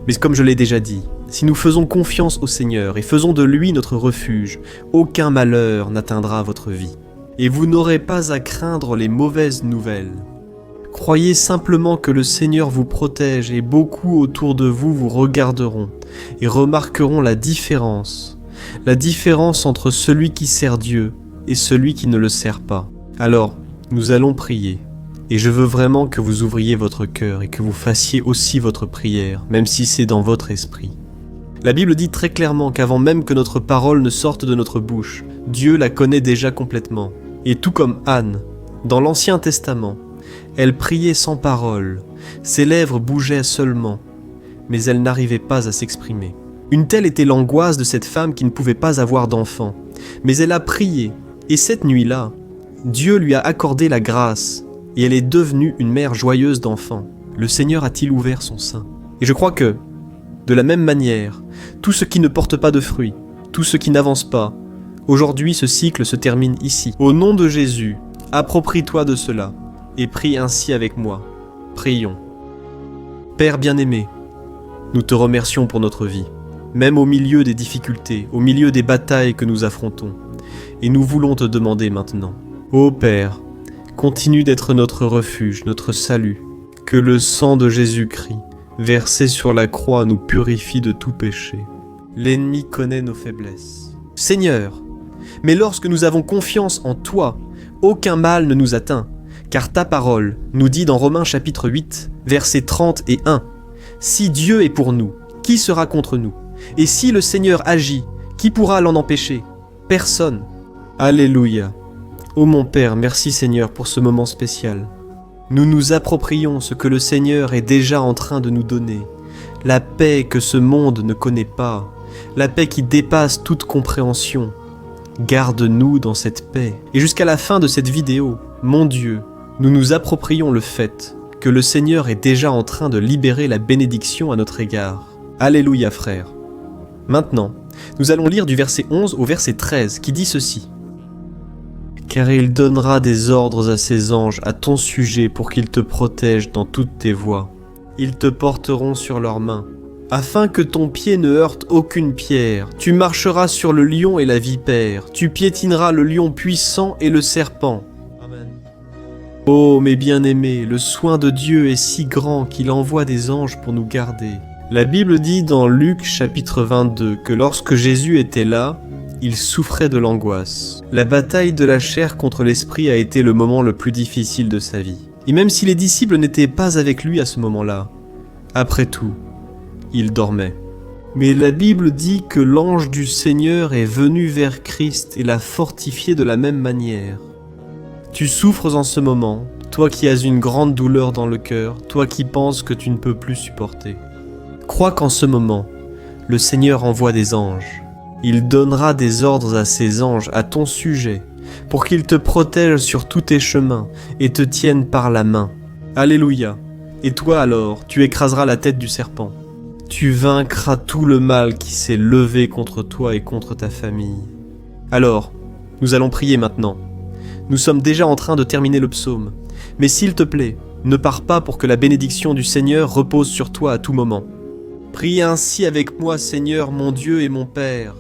[SPEAKER 1] Mais comme je l'ai déjà dit, si nous faisons confiance au Seigneur et faisons de lui notre refuge, aucun malheur n'atteindra votre vie. Et vous n'aurez pas à craindre les mauvaises nouvelles. Croyez simplement que le Seigneur vous protège et beaucoup autour de vous vous regarderont et remarqueront la différence entre celui qui sert Dieu et celui qui ne le sert pas. Alors, nous allons prier. Et je veux vraiment que vous ouvriez votre cœur et que vous fassiez aussi votre prière, même si c'est dans votre esprit. La Bible dit très clairement qu'avant même que notre parole ne sorte de notre bouche, Dieu la connaît déjà complètement. Et tout comme Anne, dans l'Ancien Testament, elle priait sans parole, ses lèvres bougeaient seulement, mais elle n'arrivait pas à s'exprimer. Une telle était l'angoisse de cette femme qui ne pouvait pas avoir d'enfant. Mais elle a prié, et cette nuit-là, Dieu lui a accordé la grâce, et elle est devenue une mère joyeuse d'enfants. Le Seigneur a-t-il ouvert son sein? Et je crois que, de la même manière, tout ce qui ne porte pas de fruits, tout ce qui n'avance pas, Aujourd'hui, ce cycle se termine ici. Au nom de Jésus, approprie-toi de cela et prie ainsi avec moi. Prions. Père bien-aimé, nous te remercions pour notre vie, même au milieu des difficultés, au milieu des batailles que nous affrontons. Et nous voulons te demander maintenant, ô Père, continue d'être notre refuge, notre salut, que le sang de Jésus-Christ, versé sur la croix, nous purifie de tout péché. L'ennemi connaît nos faiblesses. Seigneur, mais lorsque nous avons confiance en toi, aucun mal ne nous atteint, car ta parole nous dit dans Romains chapitre 8, versets 30 et 1, « Si Dieu est pour nous, qui sera contre nous? Et si le Seigneur agit, qui pourra l'en empêcher? Personne. » Alléluia. Ô mon Père, merci Seigneur pour ce moment spécial. Nous nous approprions ce que le Seigneur est déjà en train de nous donner, la paix que ce monde ne connaît pas, la paix qui dépasse toute compréhension. Garde-nous dans cette paix. Et jusqu'à la fin de cette vidéo, mon Dieu, nous nous approprions le fait que le Seigneur est déjà en train de libérer la bénédiction à notre égard. Alléluia frère. Maintenant, nous allons lire du verset 11 au verset 13 qui dit ceci. « Car il donnera des ordres à ses anges à ton sujet pour qu'ils te protègent dans toutes tes voies. Ils te porteront sur leurs mains, afin que ton pied ne heurte aucune pierre. Tu marcheras sur le lion et la vipère, tu piétineras le lion puissant et le serpent. » Amen. Oh mes bien-aimés, le soin de Dieu est si grand qu'il envoie des anges pour nous garder. La Bible dit dans Luc chapitre 22 que lorsque Jésus était là, il souffrait de l'angoisse. La bataille de la chair contre l'esprit a été le moment le plus difficile de sa vie. Et même si les disciples n'étaient pas avec lui à ce moment-là, après tout, il dormait. Mais la Bible dit que l'ange du Seigneur est venu vers Christ et l'a fortifié de la même manière. Tu souffres en ce moment, toi qui as une grande douleur dans le cœur, toi qui penses que tu ne peux plus supporter. Crois qu'en ce moment, le Seigneur envoie des anges. Il donnera des ordres à ses anges à ton sujet, pour qu'ils te protègent sur tous tes chemins et te tiennent par la main. Alléluia. Et toi alors, tu écraseras la tête du serpent. Tu vaincras tout le mal qui s'est levé contre toi et contre ta famille. Alors, nous allons prier maintenant. Nous sommes déjà en train de terminer le psaume. Mais s'il te plaît, ne pars pas pour que la bénédiction du Seigneur repose sur toi à tout moment. Prie ainsi avec moi, Seigneur, mon Dieu et mon Père.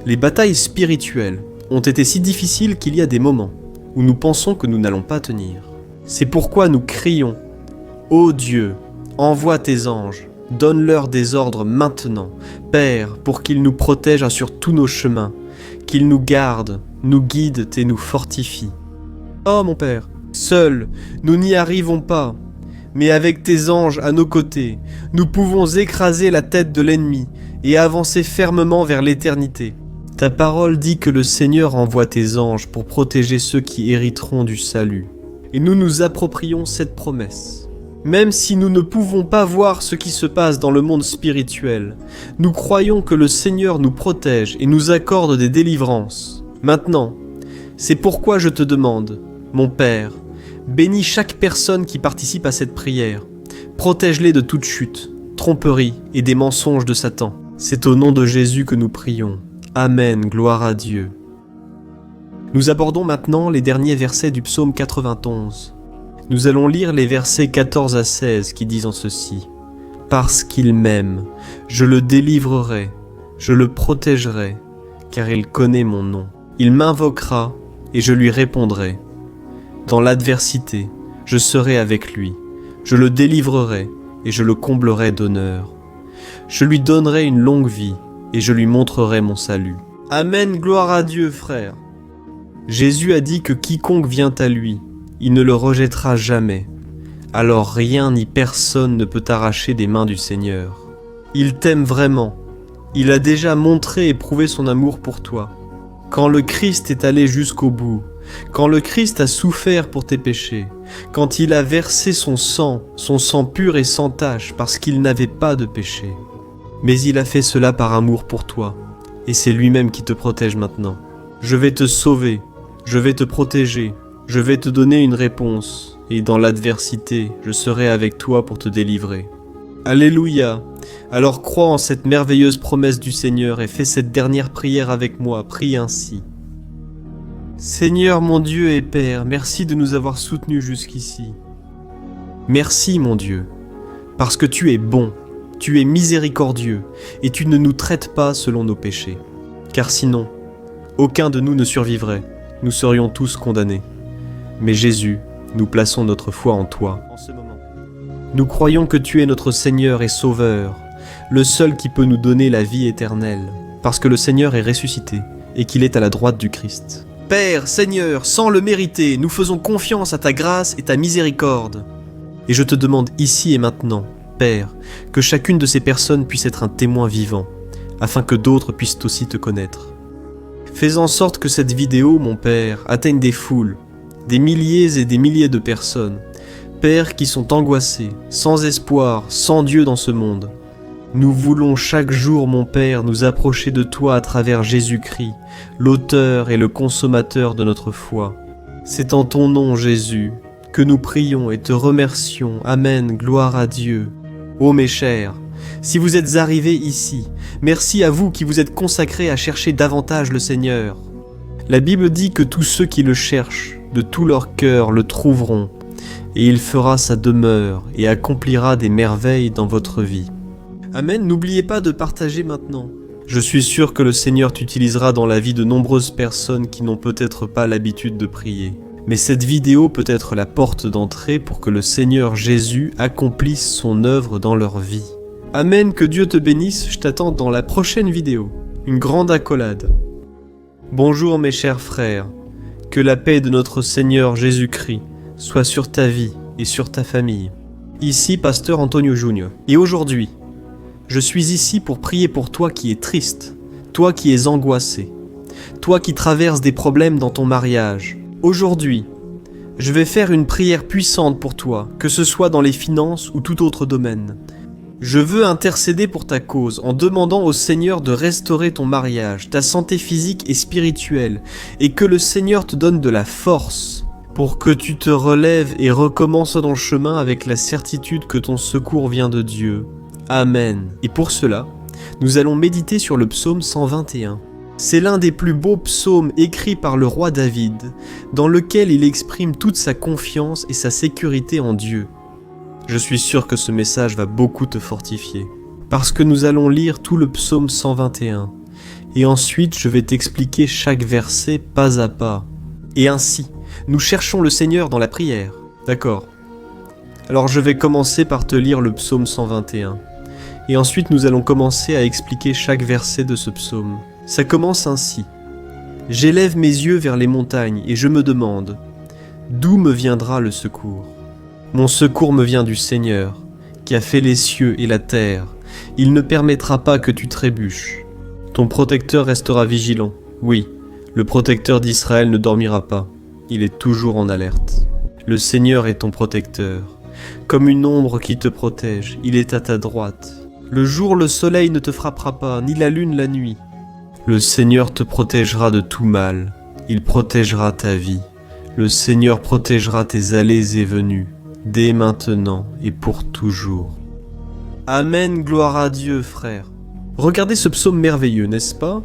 [SPEAKER 1] Les batailles spirituelles ont été si difficiles qu'il y a des moments où nous pensons que nous n'allons pas tenir. C'est pourquoi nous crions « Ô Dieu, envoie tes anges, donne-leur des ordres maintenant, Père, pour qu'ils nous protègent sur tous nos chemins, qu'ils nous gardent, nous guident et nous fortifient. Oh mon Père, seuls, nous n'y arrivons pas, mais avec tes anges à nos côtés, nous pouvons écraser la tête de l'ennemi et avancer fermement vers l'éternité. Ta parole dit que le Seigneur envoie tes anges pour protéger ceux qui hériteront du salut. Et nous nous approprions cette promesse. Même si nous ne pouvons pas voir ce qui se passe dans le monde spirituel, nous croyons que le Seigneur nous protège et nous accorde des délivrances. Maintenant, c'est pourquoi je te demande, mon Père, bénis chaque personne qui participe à cette prière. Protège-les de toute chute, tromperie et des mensonges de Satan. C'est au nom de Jésus que nous prions. Amen, gloire à Dieu. Nous abordons maintenant les derniers versets du psaume 91. Nous allons lire les versets 14 à 16 qui disent en ceci. « Parce qu'il m'aime, je le délivrerai, je le protégerai, car il connaît mon nom. Il m'invoquera et je lui répondrai. Dans l'adversité, je serai avec lui. Je le délivrerai et je le comblerai d'honneur. Je lui donnerai une longue vie et je lui montrerai mon salut. » Amen, gloire à Dieu, frère. Jésus a dit que quiconque vient à lui, il ne le rejettera jamais. Alors rien ni personne ne peut t'arracher des mains du Seigneur. Il t'aime vraiment. Il a déjà montré et prouvé son amour pour toi. Quand le Christ est allé jusqu'au bout, quand le Christ a souffert pour tes péchés, quand il a versé son sang pur et sans tache parce qu'il n'avait pas de péché. Mais il a fait cela par amour pour toi, et c'est lui-même qui te protège maintenant. Je vais te sauver, je vais te protéger, je vais te donner une réponse, et dans l'adversité, je serai avec toi pour te délivrer. Alléluia! Alors crois en cette merveilleuse promesse du Seigneur et fais cette dernière prière avec moi, prie ainsi. Seigneur mon Dieu et Père, merci de nous avoir soutenus jusqu'ici. Merci mon Dieu, parce que tu es bon, tu es miséricordieux, et tu ne nous traites pas selon nos péchés. Car sinon, aucun de nous ne survivrait, nous serions tous condamnés. Mais Jésus, nous plaçons notre foi en toi. En ce moment, nous croyons que tu es notre Seigneur et Sauveur, le seul qui peut nous donner la vie éternelle, parce que le Seigneur est ressuscité et qu'il est à la droite du Christ. Père, Seigneur, sans le mériter, nous faisons confiance à ta grâce et ta miséricorde. Et je te demande ici et maintenant, Père, que chacune de ces personnes puisse être un témoin vivant, afin que d'autres puissent aussi te connaître. Fais en sorte que cette vidéo, mon Père, atteigne des foules, des milliers et des milliers de personnes, Père, qui sont angoissés, sans espoir, sans Dieu dans ce monde. Nous voulons chaque jour, mon Père, nous approcher de toi à travers Jésus-Christ, l'auteur et le consommateur de notre foi. C'est en ton nom, Jésus, que nous prions et te remercions. Amen, gloire à Dieu. Ô mes chers, si vous êtes arrivés ici, merci à vous qui vous êtes consacrés à chercher davantage le Seigneur. La Bible dit que tous ceux qui le cherchent, de tout leur cœur, le trouveront, et il fera sa demeure et accomplira des merveilles dans votre vie. Amen, n'oubliez pas de partager maintenant. Je suis sûr que le Seigneur t'utilisera dans la vie de nombreuses personnes qui n'ont peut-être pas l'habitude de prier. Mais cette vidéo peut être la porte d'entrée pour que le Seigneur Jésus accomplisse son œuvre dans leur vie. Amen, que Dieu te bénisse, je t'attends dans la prochaine vidéo. Une grande accolade. Bonjour mes chers frères, que la paix de notre Seigneur Jésus-Christ soit sur ta vie et sur ta famille. Ici, Pasteur Antonio Junior. Et aujourd'hui, je suis ici pour prier pour toi qui es triste, toi qui es angoissé, toi qui traverses des problèmes dans ton mariage. Aujourd'hui, je vais faire une prière puissante pour toi, que ce soit dans les finances ou tout autre domaine. Je veux intercéder pour ta cause en demandant au Seigneur de restaurer ton mariage, ta santé physique et spirituelle, et que le Seigneur te donne de la force pour que tu te relèves et recommences ton chemin avec la certitude que ton secours vient de Dieu. Amen. Et pour cela, nous allons méditer sur le psaume 121. C'est l'un des plus beaux psaumes écrits par le roi David, dans lequel il exprime toute sa confiance et sa sécurité en Dieu. Je suis sûr que ce message va beaucoup te fortifier, parce que nous allons lire tout le psaume 121, et ensuite je vais t'expliquer chaque verset pas à pas. Et ainsi, nous cherchons le Seigneur dans la prière. D'accord? Alors je vais commencer par te lire le psaume 121. Et ensuite nous allons commencer à expliquer chaque verset de ce psaume. Ça commence ainsi. J'élève mes yeux vers les montagnes et je me demande, d'où me viendra le secours? Mon secours me vient du Seigneur, qui a fait les cieux et la terre. Il ne permettra pas que tu trébuches. Ton protecteur restera vigilant. Oui, le protecteur d'Israël ne dormira pas. Il est toujours en alerte. Le Seigneur est ton protecteur. Comme une ombre qui te protège, il est à ta droite. Le jour, le soleil ne te frappera pas, ni la lune la nuit. Le Seigneur te protégera de tout mal. Il protégera ta vie. Le Seigneur protégera tes allées et venues, dès maintenant et pour toujours. Amen, gloire à Dieu, frère. Regardez ce psaume merveilleux, n'est-ce pas?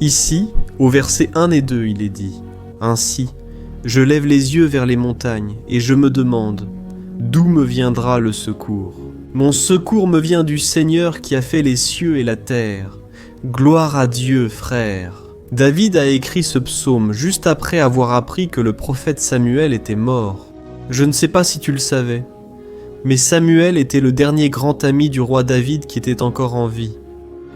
[SPEAKER 1] Ici, au verset 1 et 2, il est dit « Ainsi, je lève les yeux vers les montagnes, et je me demande, d'où me viendra le secours? Mon secours me vient du Seigneur qui a fait les cieux et la terre. Gloire à Dieu, frère. » David a écrit ce psaume juste après avoir appris que le prophète Samuel était mort. Je ne sais pas si tu le savais, mais Samuel était le dernier grand ami du roi David qui était encore en vie.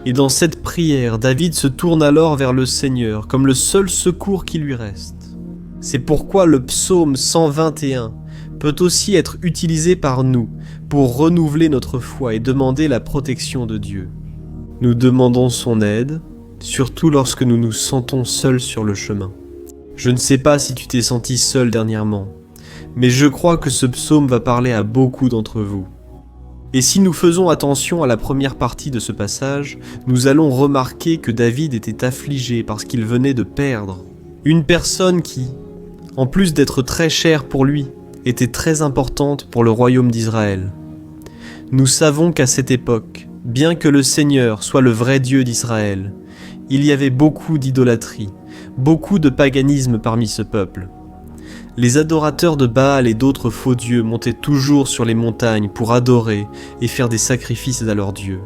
[SPEAKER 1] Et dans cette prière, David se tourne alors vers le Seigneur comme le seul secours qui lui reste. C'est pourquoi le psaume 121 peut aussi être utilisé par nous pour renouveler notre foi et demander la protection de Dieu. Nous demandons son aide, surtout lorsque nous nous sentons seuls sur le chemin. Je ne sais pas si tu t'es senti seul dernièrement, mais je crois que ce psaume va parler à beaucoup d'entre vous. Et si nous faisons attention à la première partie de ce passage, nous allons remarquer que David était affligé parce qu'il venait de perdre une personne qui, en plus d'être très chère pour lui, était très importante pour le royaume d'Israël. Nous savons qu'à cette époque, bien que le Seigneur soit le vrai Dieu d'Israël, il y avait beaucoup d'idolâtrie, beaucoup de paganisme parmi ce peuple. Les adorateurs de Baal et d'autres faux dieux montaient toujours sur les montagnes pour adorer et faire des sacrifices à leurs dieux.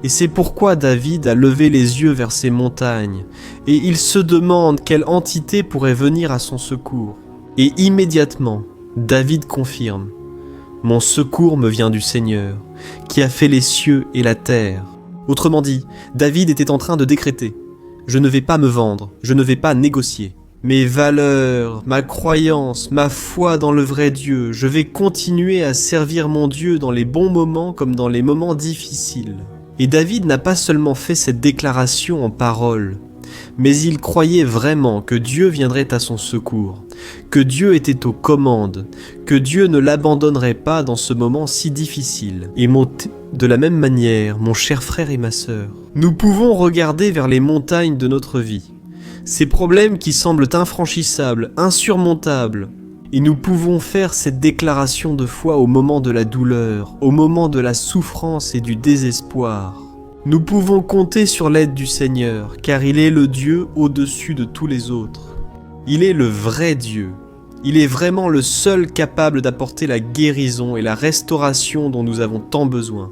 [SPEAKER 1] Et c'est pourquoi David a levé les yeux vers ces montagnes, et il se demande quelle entité pourrait venir à son secours. Et immédiatement, David confirme « Mon secours me vient du Seigneur, qui a fait les cieux et la terre. » Autrement dit, David était en train de décréter « Je ne vais pas me vendre, je ne vais pas négocier. Mes valeurs, ma croyance, ma foi dans le vrai Dieu, je vais continuer à servir mon Dieu dans les bons moments comme dans les moments difficiles. » Et David n'a pas seulement fait cette déclaration en paroles, mais il croyait vraiment que Dieu viendrait à son secours, que Dieu était aux commandes, que Dieu ne l'abandonnerait pas dans ce moment si difficile. Et de la même manière, mon cher frère et ma sœur, nous pouvons regarder vers les montagnes de notre vie, ces problèmes qui semblent infranchissables, insurmontables, et nous pouvons faire cette déclaration de foi au moment de la douleur, au moment de la souffrance et du désespoir. Nous pouvons compter sur l'aide du Seigneur, car il est le Dieu au-dessus de tous les autres. Il est le vrai Dieu. Il est vraiment le seul capable d'apporter la guérison et la restauration dont nous avons tant besoin.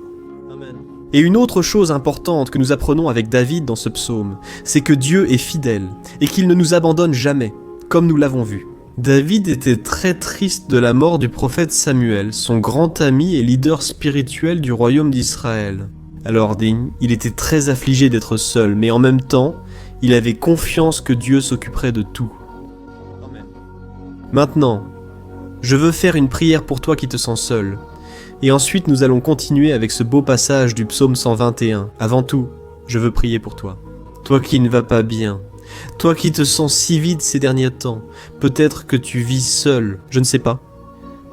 [SPEAKER 1] Amen. Et une autre chose importante que nous apprenons avec David dans ce psaume, c'est que Dieu est fidèle et qu'il ne nous abandonne jamais, comme nous l'avons vu. David était très triste de la mort du prophète Samuel, son grand ami et leader spirituel du royaume d'Israël. Alors il était très affligé d'être seul, mais en même temps, il avait confiance que Dieu s'occuperait de tout. Amen. Maintenant, je veux faire une prière pour toi qui te sens seul. Et ensuite, nous allons continuer avec ce beau passage du psaume 121. Avant tout, je veux prier pour toi. Toi qui ne vas pas bien. Toi qui te sens si vide ces derniers temps, peut-être que tu vis seul, je ne sais pas.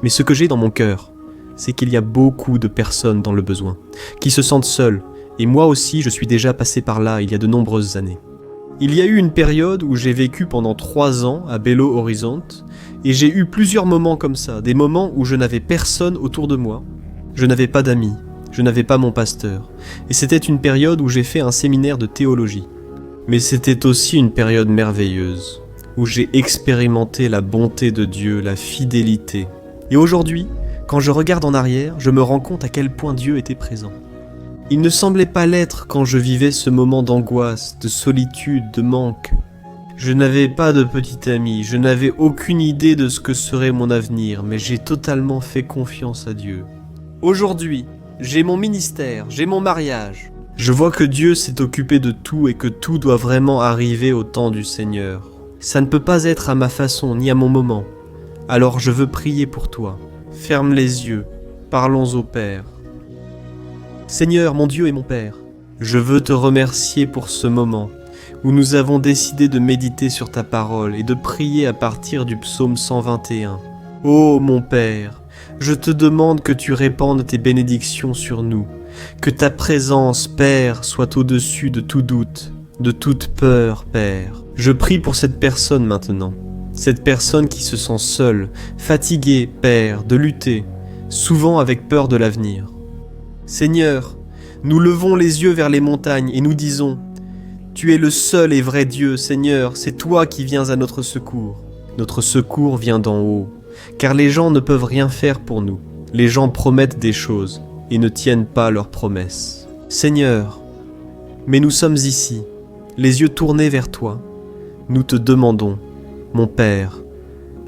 [SPEAKER 1] Mais ce que j'ai dans mon cœur, c'est qu'il y a beaucoup de personnes dans le besoin, qui se sentent seules, et moi aussi je suis déjà passé par là il y a de nombreuses années. Il y a eu une période où j'ai vécu pendant 3 ans à Belo Horizonte, et j'ai eu plusieurs moments comme ça, des moments où je n'avais personne autour de moi, je n'avais pas d'amis, je n'avais pas mon pasteur, et c'était une période où j'ai fait un séminaire de théologie. Mais c'était aussi une période merveilleuse, où j'ai expérimenté la bonté de Dieu, la fidélité. Et aujourd'hui, quand je regarde en arrière, je me rends compte à quel point Dieu était présent. Il ne semblait pas l'être quand je vivais ce moment d'angoisse, de solitude, de manque. Je n'avais pas de petit ami, je n'avais aucune idée de ce que serait mon avenir, mais j'ai totalement fait confiance à Dieu. Aujourd'hui, j'ai mon ministère, j'ai mon mariage. Je vois que Dieu s'est occupé de tout et que tout doit vraiment arriver au temps du Seigneur. Ça ne peut pas être à ma façon ni à mon moment. Alors je veux prier pour toi. Ferme les yeux, parlons au Père. Seigneur, mon Dieu et mon Père, je veux te remercier pour ce moment où nous avons décidé de méditer sur ta parole et de prier à partir du psaume 121. Ô mon Père, je te demande que tu répandes tes bénédictions sur nous. Que ta présence, Père, soit au-dessus de tout doute, de toute peur, Père. Je prie pour cette personne maintenant, cette personne qui se sent seule, fatiguée, Père, de lutter, souvent avec peur de l'avenir. Seigneur, nous levons les yeux vers les montagnes et nous disons « Tu es le seul et vrai Dieu, Seigneur, c'est toi qui viens à notre secours. Notre secours vient d'en haut, car les gens ne peuvent rien faire pour nous. Les gens promettent des choses. Et ne tiennent pas leurs promesses. Seigneur, mais nous sommes ici, les yeux tournés vers toi. Nous te demandons, mon Père,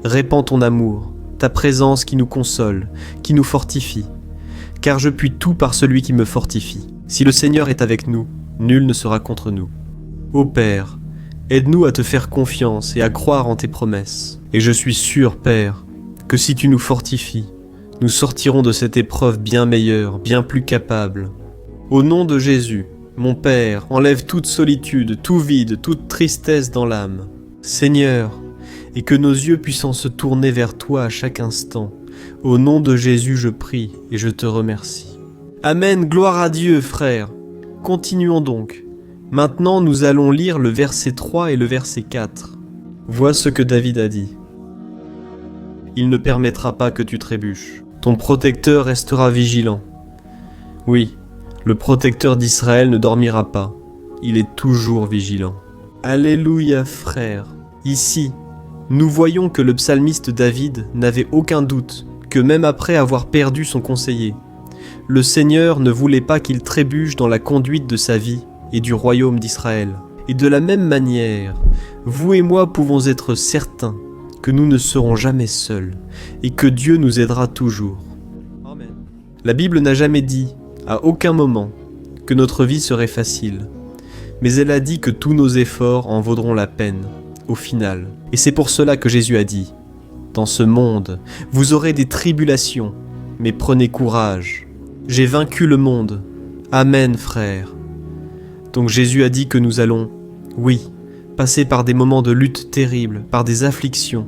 [SPEAKER 1] répands ton amour, ta présence qui nous console, qui nous fortifie. Car je puis tout par celui qui me fortifie. Si le Seigneur est avec nous, nul ne sera contre nous. Ô Père, aide-nous à te faire confiance et à croire en tes promesses. Et je suis sûr, Père, que si tu nous fortifies, nous sortirons de cette épreuve bien meilleure, bien plus capable. Au nom de Jésus, mon Père, enlève toute solitude, tout vide, toute tristesse dans l'âme. Seigneur, et que nos yeux puissent se tourner vers toi à chaque instant. Au nom de Jésus, je prie et je te remercie. Amen, gloire à Dieu, frères. Continuons donc. Maintenant, nous allons lire le verset 3 et le verset 4. Vois ce que David a dit. Il ne permettra pas que tu trébuches. Ton protecteur restera vigilant. Oui, le protecteur d'Israël ne dormira pas. Il est toujours vigilant. Alléluia, frère. Ici, nous voyons que le psalmiste David n'avait aucun doute que même après avoir perdu son conseiller, le Seigneur ne voulait pas qu'il trébuche dans la conduite de sa vie et du royaume d'Israël. Et de la même manière, vous et moi pouvons être certains que nous ne serons jamais seuls et que Dieu nous aidera toujours. Amen. La Bible n'a jamais dit, à aucun moment, que notre vie serait facile, mais elle a dit que tous nos efforts en vaudront la peine, au final. Et c'est pour cela que Jésus a dit, « Dans ce monde, vous aurez des tribulations, mais prenez courage. J'ai vaincu le monde. Amen, frère. » Donc Jésus a dit que nous allons, oui, passer par des moments de lutte terribles, par des afflictions.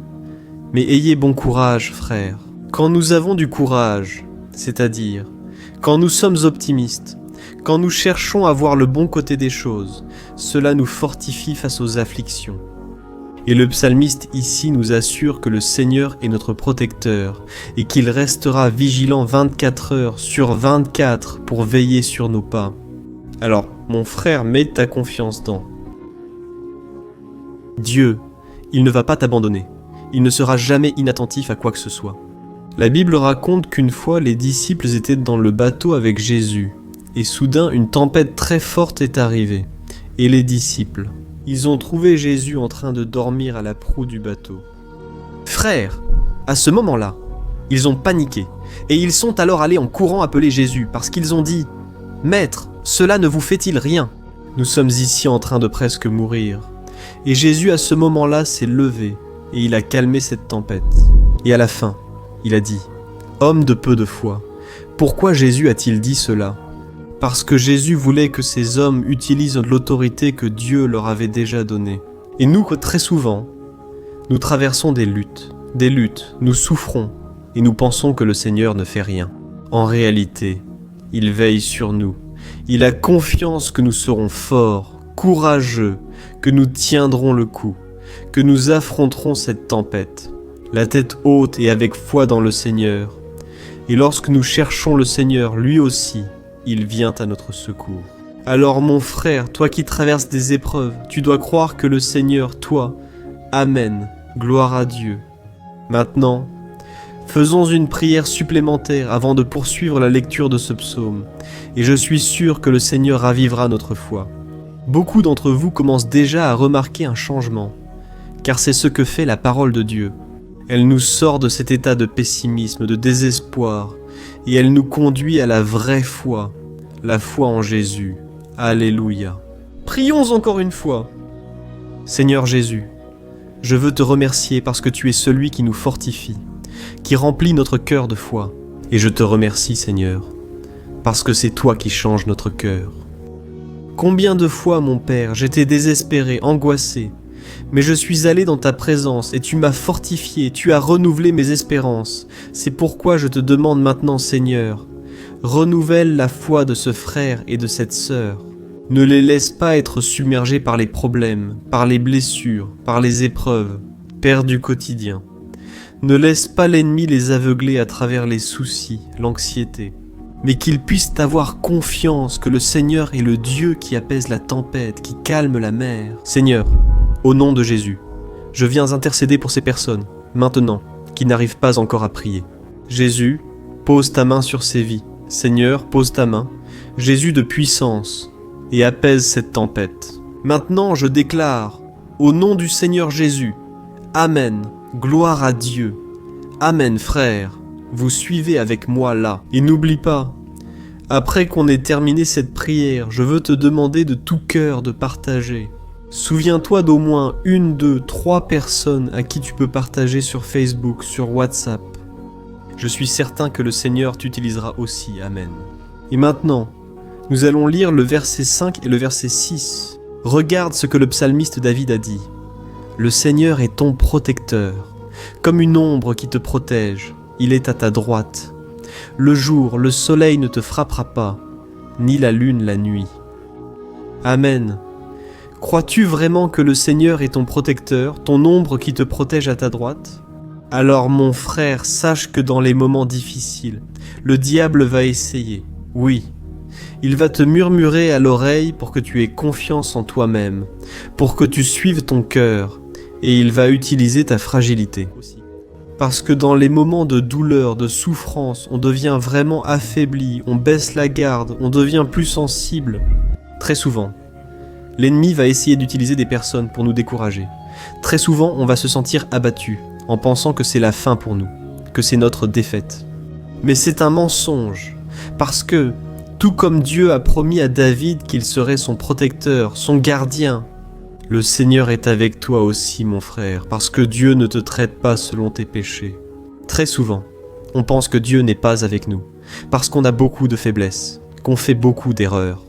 [SPEAKER 1] Mais ayez bon courage, frère. Quand nous avons du courage, c'est-à-dire quand nous sommes optimistes, quand nous cherchons à voir le bon côté des choses, cela nous fortifie face aux afflictions. Et le psalmiste ici nous assure que le Seigneur est notre protecteur et qu'il restera vigilant 24 heures sur 24 pour veiller sur nos pas. Alors, mon frère, mets ta confiance dans Dieu. Il ne va pas t'abandonner. Il ne sera jamais inattentif à quoi que ce soit. La Bible raconte qu'une fois, les disciples étaient dans le bateau avec Jésus. Et soudain, une tempête très forte est arrivée. Et les disciples, ils ont trouvé Jésus en train de dormir à la proue du bateau. Frères, à ce moment-là, ils ont paniqué. Et ils sont alors allés en courant appeler Jésus parce qu'ils ont dit « Maître, cela ne vous fait-il rien ? Nous sommes ici en train de presque mourir. » Et Jésus à ce moment-là s'est levé et il a calmé cette tempête. Et à la fin, il a dit « Homme de peu de foi, pourquoi Jésus a-t-il dit cela ? Parce que Jésus voulait que ces hommes utilisent l'autorité que Dieu leur avait déjà donnée. Et nous, très souvent, nous traversons des luttes, nous souffrons et nous pensons que le Seigneur ne fait rien. En réalité, il veille sur nous. Il a confiance que nous serons forts, courageux, que nous tiendrons le coup, que nous affronterons cette tempête, la tête haute et avec foi dans le Seigneur. Et lorsque nous cherchons le Seigneur, lui aussi, il vient à notre secours. Alors mon frère, toi qui traverses des épreuves, tu dois croire que le Seigneur, toi, Amen, gloire à Dieu. Maintenant, faisons une prière supplémentaire avant de poursuivre la lecture de ce psaume, et je suis sûr que le Seigneur ravivera notre foi. Beaucoup d'entre vous commencent déjà à remarquer un changement, car c'est ce que fait la parole de Dieu. Elle nous sort de cet état de pessimisme, de désespoir, et elle nous conduit à la vraie foi, la foi en Jésus. Alléluia. Prions encore une fois. Seigneur Jésus, je veux te remercier parce que tu es celui qui nous fortifie, qui remplit notre cœur de foi. Et je te remercie, Seigneur, parce que c'est toi qui changes notre cœur. Combien de fois, mon Père, j'étais désespéré, angoissé, mais je suis allé dans ta présence et tu m'as fortifié, tu as renouvelé mes espérances. C'est pourquoi je te demande maintenant, Seigneur, renouvelle la foi de ce frère et de cette sœur. Ne les laisse pas être submergés par les problèmes, par les blessures, par les épreuves, Père du quotidien. Ne laisse pas l'ennemi les aveugler à travers les soucis, l'anxiété, mais qu'ils puissent avoir confiance que le Seigneur est le Dieu qui apaise la tempête, qui calme la mer. Seigneur, au nom de Jésus, je viens intercéder pour ces personnes, maintenant, qui n'arrivent pas encore à prier. Jésus, pose ta main sur ces vies. Seigneur, pose ta main, Jésus de puissance, et apaise cette tempête. Maintenant, je déclare, au nom du Seigneur Jésus, Amen, gloire à Dieu. Amen, frère, vous suivez avec moi là. Et n'oublie pas, après qu'on ait terminé cette prière, je veux te demander de tout cœur de partager. Souviens-toi d'au moins 1, 2, 3 personnes à qui tu peux partager sur Facebook, sur WhatsApp. Je suis certain que le Seigneur t'utilisera aussi. Amen. Et maintenant, nous allons lire le verset 5 et le verset 6. Regarde ce que le psalmiste David a dit. Le Seigneur est ton protecteur, comme une ombre qui te protège. Il est à ta droite. Le jour, le soleil ne te frappera pas, ni la lune la nuit. Amen. Crois-tu vraiment que le Seigneur est ton protecteur, ton ombre qui te protège à ta droite ? Alors mon frère, sache que dans les moments difficiles, le diable va essayer, oui, Il va te murmurer à l'oreille pour que tu aies confiance en toi-même, pour que tu suives ton cœur, et il va utiliser ta fragilité. Parce que dans les moments de douleur, de souffrance, on devient vraiment affaibli, on baisse la garde, on devient plus sensible. Très souvent, l'ennemi va essayer d'utiliser des personnes pour nous décourager. Très souvent, on va se sentir abattu, en pensant que c'est la fin pour nous, que c'est notre défaite. Mais c'est un mensonge, parce que, tout comme Dieu a promis à David qu'il serait son protecteur, son gardien, le Seigneur est avec toi aussi, mon frère, parce que Dieu ne te traite pas selon tes péchés. Très souvent, on pense que Dieu n'est pas avec nous, parce qu'on a beaucoup de faiblesses, qu'on fait beaucoup d'erreurs.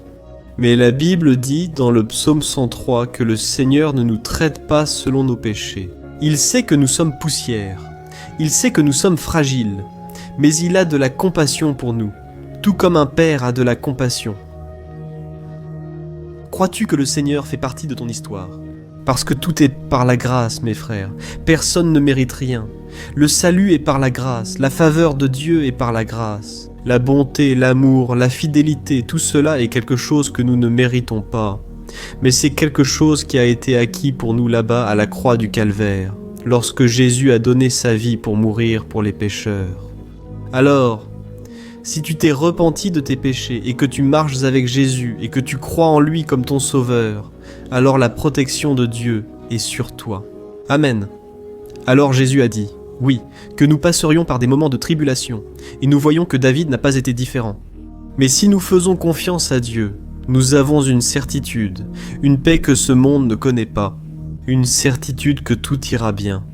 [SPEAKER 1] Mais la Bible dit dans le psaume 103 que le Seigneur ne nous traite pas selon nos péchés. Il sait que nous sommes poussière, il sait que nous sommes fragiles, mais il a de la compassion pour nous, tout comme un père a de la compassion. Crois-tu que le Seigneur fait partie de ton histoire ? Parce que tout est par la grâce, mes frères. Personne ne mérite rien. Le salut est par la grâce, la faveur de Dieu est par la grâce. La bonté, l'amour, la fidélité, tout cela est quelque chose que nous ne méritons pas. Mais c'est quelque chose qui a été acquis pour nous là-bas à la croix du Calvaire, lorsque Jésus a donné sa vie pour mourir pour les pécheurs. Alors, si tu t'es repenti de tes péchés et que tu marches avec Jésus et que tu crois en lui comme ton sauveur, alors la protection de Dieu est sur toi. Amen. Alors Jésus a dit, oui, que nous passerions par des moments de tribulation, et nous voyons que David n'a pas été différent. Mais si nous faisons confiance à Dieu, nous avons une certitude, une paix que ce monde ne connaît pas, une certitude que tout ira bien,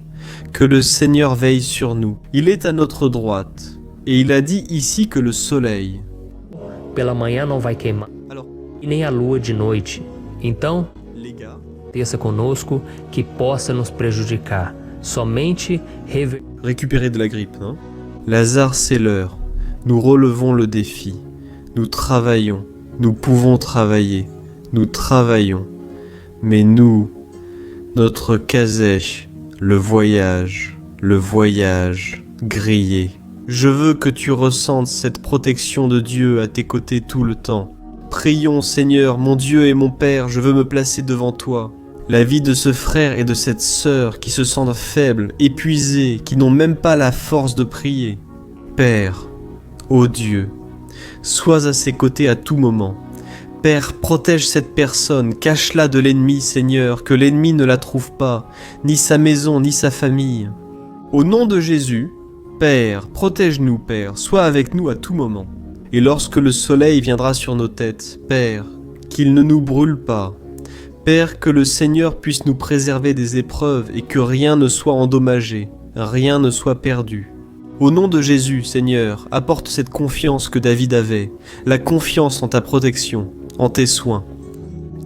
[SPEAKER 1] que le Seigneur veille sur nous. Il est à notre droite. Et il a dit ici que le soleil.
[SPEAKER 2] Pela manhã não vai queimar,
[SPEAKER 1] Alors,
[SPEAKER 2] e nem a lua de noite. Então,
[SPEAKER 1] les gars,
[SPEAKER 2] aconteça conosco que possa nos prejudicar. Somente
[SPEAKER 1] récupérer de la grippe, hein ? Lazare, c'est l'heure. Nous relevons le défi. Nous travaillons. Nous pouvons travailler. Nous travaillons. Mais nous, notre casèche, le voyage grillé. Je veux que tu ressentes cette protection de Dieu à tes côtés tout le temps. Prions, Seigneur, mon Dieu et mon Père, je veux me placer devant toi. La vie de ce frère et de cette sœur qui se sentent faibles, épuisés, qui n'ont même pas la force de prier. Père, ô Dieu, sois à ses côtés à tout moment. Père, protège cette personne, cache-la de l'ennemi, Seigneur, que l'ennemi ne la trouve pas, ni sa maison, ni sa famille. Au nom de Jésus, Père, protège-nous, Père, sois avec nous à tout moment. Et lorsque le soleil viendra sur nos têtes, Père, qu'il ne nous brûle pas. Père, que le Seigneur puisse nous préserver des épreuves et que rien ne soit endommagé, rien ne soit perdu. Au nom de Jésus, Seigneur, apporte cette confiance que David avait, la confiance en ta protection, en tes soins.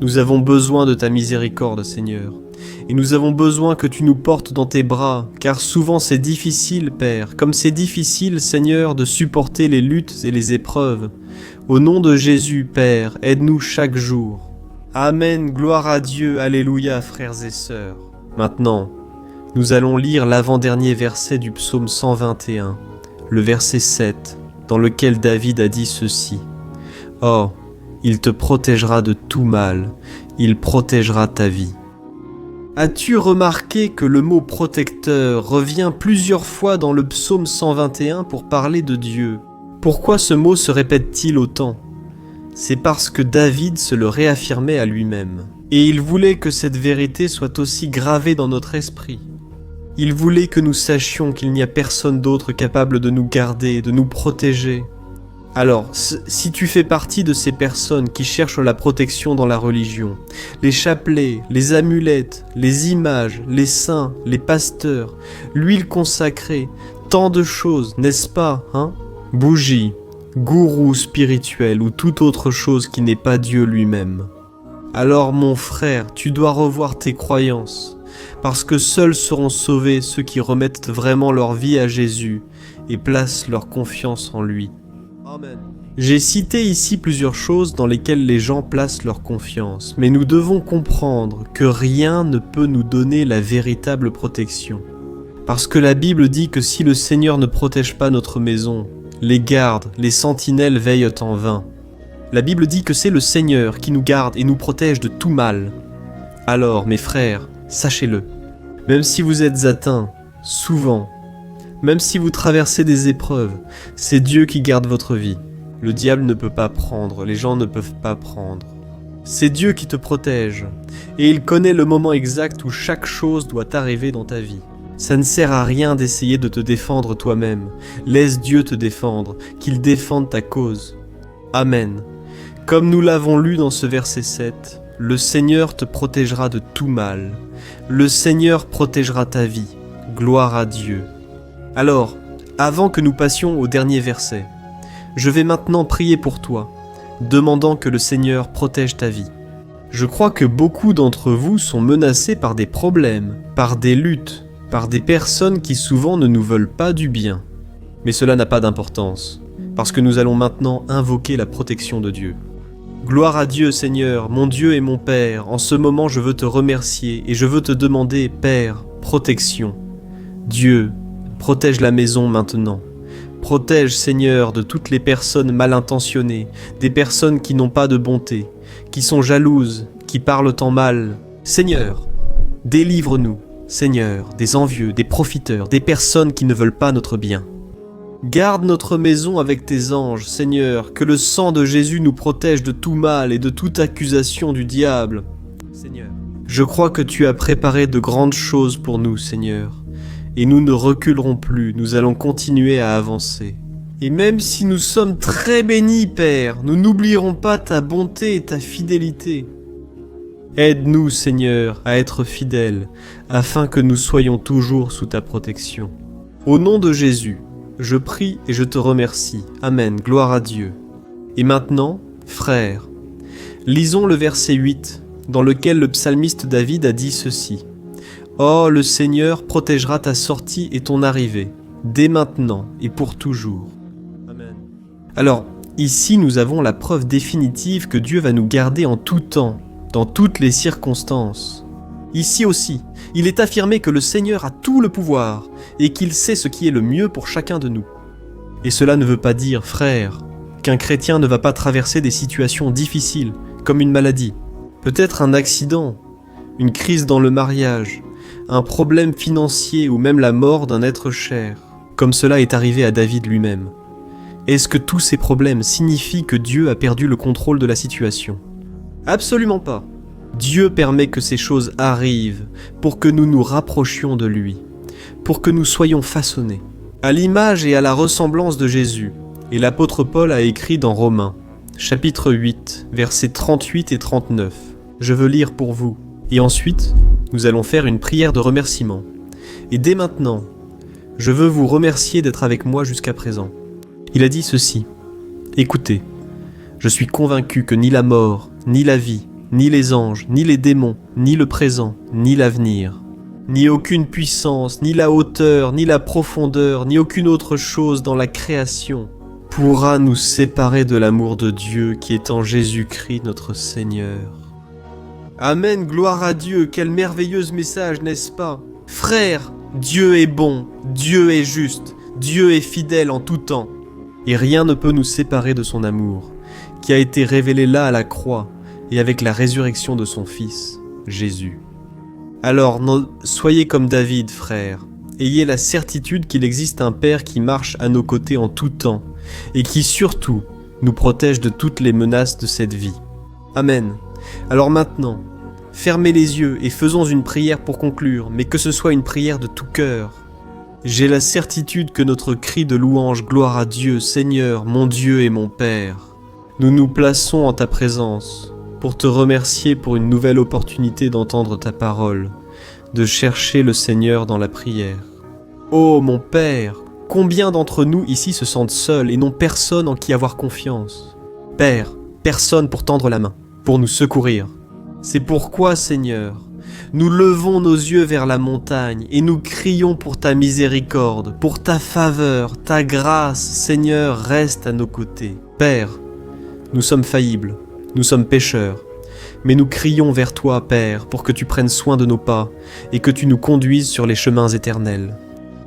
[SPEAKER 1] Nous avons besoin de ta miséricorde, Seigneur. Et nous avons besoin que tu nous portes dans tes bras, car souvent c'est difficile, Père, comme c'est difficile, Seigneur, de supporter les luttes et les épreuves. Au nom de Jésus, Père, aide-nous chaque jour. Amen, gloire à Dieu, alléluia, frères et sœurs. Maintenant, nous allons lire l'avant-dernier verset du psaume 121, le verset 7, dans lequel David a dit ceci. « Oh, il te protégera de tout mal, il protégera ta vie. » As-tu remarqué que le mot protecteur revient plusieurs fois dans le psaume 121 pour parler de Dieu ? Pourquoi ce mot se répète-t-il autant ? C'est parce que David se le réaffirmait à lui-même. Et il voulait que cette vérité soit aussi gravée dans notre esprit. Il voulait que nous sachions qu'il n'y a personne d'autre capable de nous garder, de nous protéger. Alors, si tu fais partie de ces personnes qui cherchent la protection dans la religion, les chapelets, les amulettes, les images, les saints, les pasteurs, l'huile consacrée, tant de choses, n'est-ce pas, hein ? Bougies, gourous spirituels ou toute autre chose qui n'est pas Dieu lui-même. Alors mon frère, tu dois revoir tes croyances, parce que seuls seront sauvés ceux qui remettent vraiment leur vie à Jésus et placent leur confiance en lui. Amen. J'ai cité ici plusieurs choses dans lesquelles les gens placent leur confiance, mais nous devons comprendre que rien ne peut nous donner la véritable protection. Parce que la Bible dit que si le Seigneur ne protège pas notre maison, les gardes, les sentinelles veillent en vain. La Bible dit que c'est le Seigneur qui nous garde et nous protège de tout mal. Alors, mes frères, sachez-le, même si vous êtes atteints, souvent, même si vous traversez des épreuves, c'est Dieu qui garde votre vie. Le diable ne peut pas prendre, les gens ne peuvent pas prendre. C'est Dieu qui te protège, et il connaît le moment exact où chaque chose doit arriver dans ta vie. Ça ne sert à rien d'essayer de te défendre toi-même. Laisse Dieu te défendre, qu'il défende ta cause. Amen. Comme nous l'avons lu dans ce verset 7, le Seigneur te protégera de tout mal. Le Seigneur protégera ta vie. Gloire à Dieu. Alors, avant que nous passions au dernier verset, je vais maintenant prier pour toi, demandant que le Seigneur protège ta vie. Je crois que beaucoup d'entre vous sont menacés par des problèmes, par des luttes, par des personnes qui souvent ne nous veulent pas du bien. Mais cela n'a pas d'importance, parce que nous allons maintenant invoquer la protection de Dieu. Gloire à Dieu, Seigneur, mon Dieu et mon Père, en ce moment je veux te remercier et je veux te demander, Père, protection. Dieu, protège la maison maintenant. Protège, Seigneur, de toutes les personnes mal intentionnées, des personnes qui n'ont pas de bonté, qui sont jalouses, qui parlent en mal. Seigneur, délivre-nous, Seigneur, des envieux, des profiteurs, des personnes qui ne veulent pas notre bien. Garde notre maison avec tes anges, Seigneur, que le sang de Jésus nous protège de tout mal et de toute accusation du diable. Seigneur, je crois que tu as préparé de grandes choses pour nous, Seigneur. Et nous ne reculerons plus, nous allons continuer à avancer. Et même si nous sommes très bénis, Père, nous n'oublierons pas ta bonté et ta fidélité. Aide-nous, Seigneur, à être fidèles, afin que nous soyons toujours sous ta protection. Au nom de Jésus, je prie et je te remercie. Amen, gloire à Dieu. Et maintenant, frères, lisons le verset 8, dans lequel le psalmiste David a dit ceci. Oh, le Seigneur protégera ta sortie et ton arrivée, dès maintenant et pour toujours. Amen. Alors, ici nous avons la preuve définitive que Dieu va nous garder en tout temps, dans toutes les circonstances. Ici aussi, il est affirmé que le Seigneur a tout le pouvoir et qu'il sait ce qui est le mieux pour chacun de nous. Et cela ne veut pas dire, frère, qu'un chrétien ne va pas traverser des situations difficiles, comme une maladie, peut-être un accident, une crise dans le mariage, un problème financier ou même la mort d'un être cher, comme cela est arrivé à David lui-même. Est-ce que tous ces problèmes signifient que Dieu a perdu le contrôle de la situation ? Absolument pas. Dieu permet que ces choses arrivent pour que nous nous rapprochions de lui, pour que nous soyons façonnés, à l'image et à la ressemblance de Jésus. Et l'apôtre Paul a écrit dans Romains, chapitre 8, versets 38 et 39. Je veux lire pour vous. Et ensuite, nous allons faire une prière de remerciement. Et dès maintenant, je veux vous remercier d'être avec moi jusqu'à présent. Il a dit ceci. Écoutez, je suis convaincu que ni la mort, ni la vie, ni les anges, ni les démons, ni le présent, ni l'avenir, ni aucune puissance, ni la hauteur, ni la profondeur, ni aucune autre chose dans la création pourra nous séparer de l'amour de Dieu qui est en Jésus-Christ notre Seigneur. Amen, gloire à Dieu, quel merveilleux message, n'est-ce pas ? Frères, Dieu est bon, Dieu est juste, Dieu est fidèle en tout temps. Et rien ne peut nous séparer de son amour, qui a été révélé là à la croix et avec la résurrection de son Fils, Jésus. Alors, soyez comme David, frères. Ayez la certitude qu'il existe un Père qui marche à nos côtés en tout temps et qui surtout nous protège de toutes les menaces de cette vie. Amen. Alors maintenant, fermez les yeux et faisons une prière pour conclure, mais que ce soit une prière de tout cœur. J'ai la certitude que notre cri de louange, gloire à Dieu, Seigneur, mon Dieu et mon Père. Nous nous plaçons en ta présence pour te remercier pour une nouvelle opportunité d'entendre ta parole, de chercher le Seigneur dans la prière. Oh mon Père, combien d'entre nous ici se sentent seuls et n'ont personne en qui avoir confiance ? Père, personne pour tendre la main, pour nous secourir. C'est pourquoi, Seigneur, nous levons nos yeux vers la montagne et nous crions pour ta miséricorde, pour ta faveur, ta grâce, Seigneur, reste à nos côtés. Père, nous sommes faillibles, nous sommes pécheurs, mais nous crions vers toi, Père, pour que tu prennes soin de nos pas et que tu nous conduises sur les chemins éternels.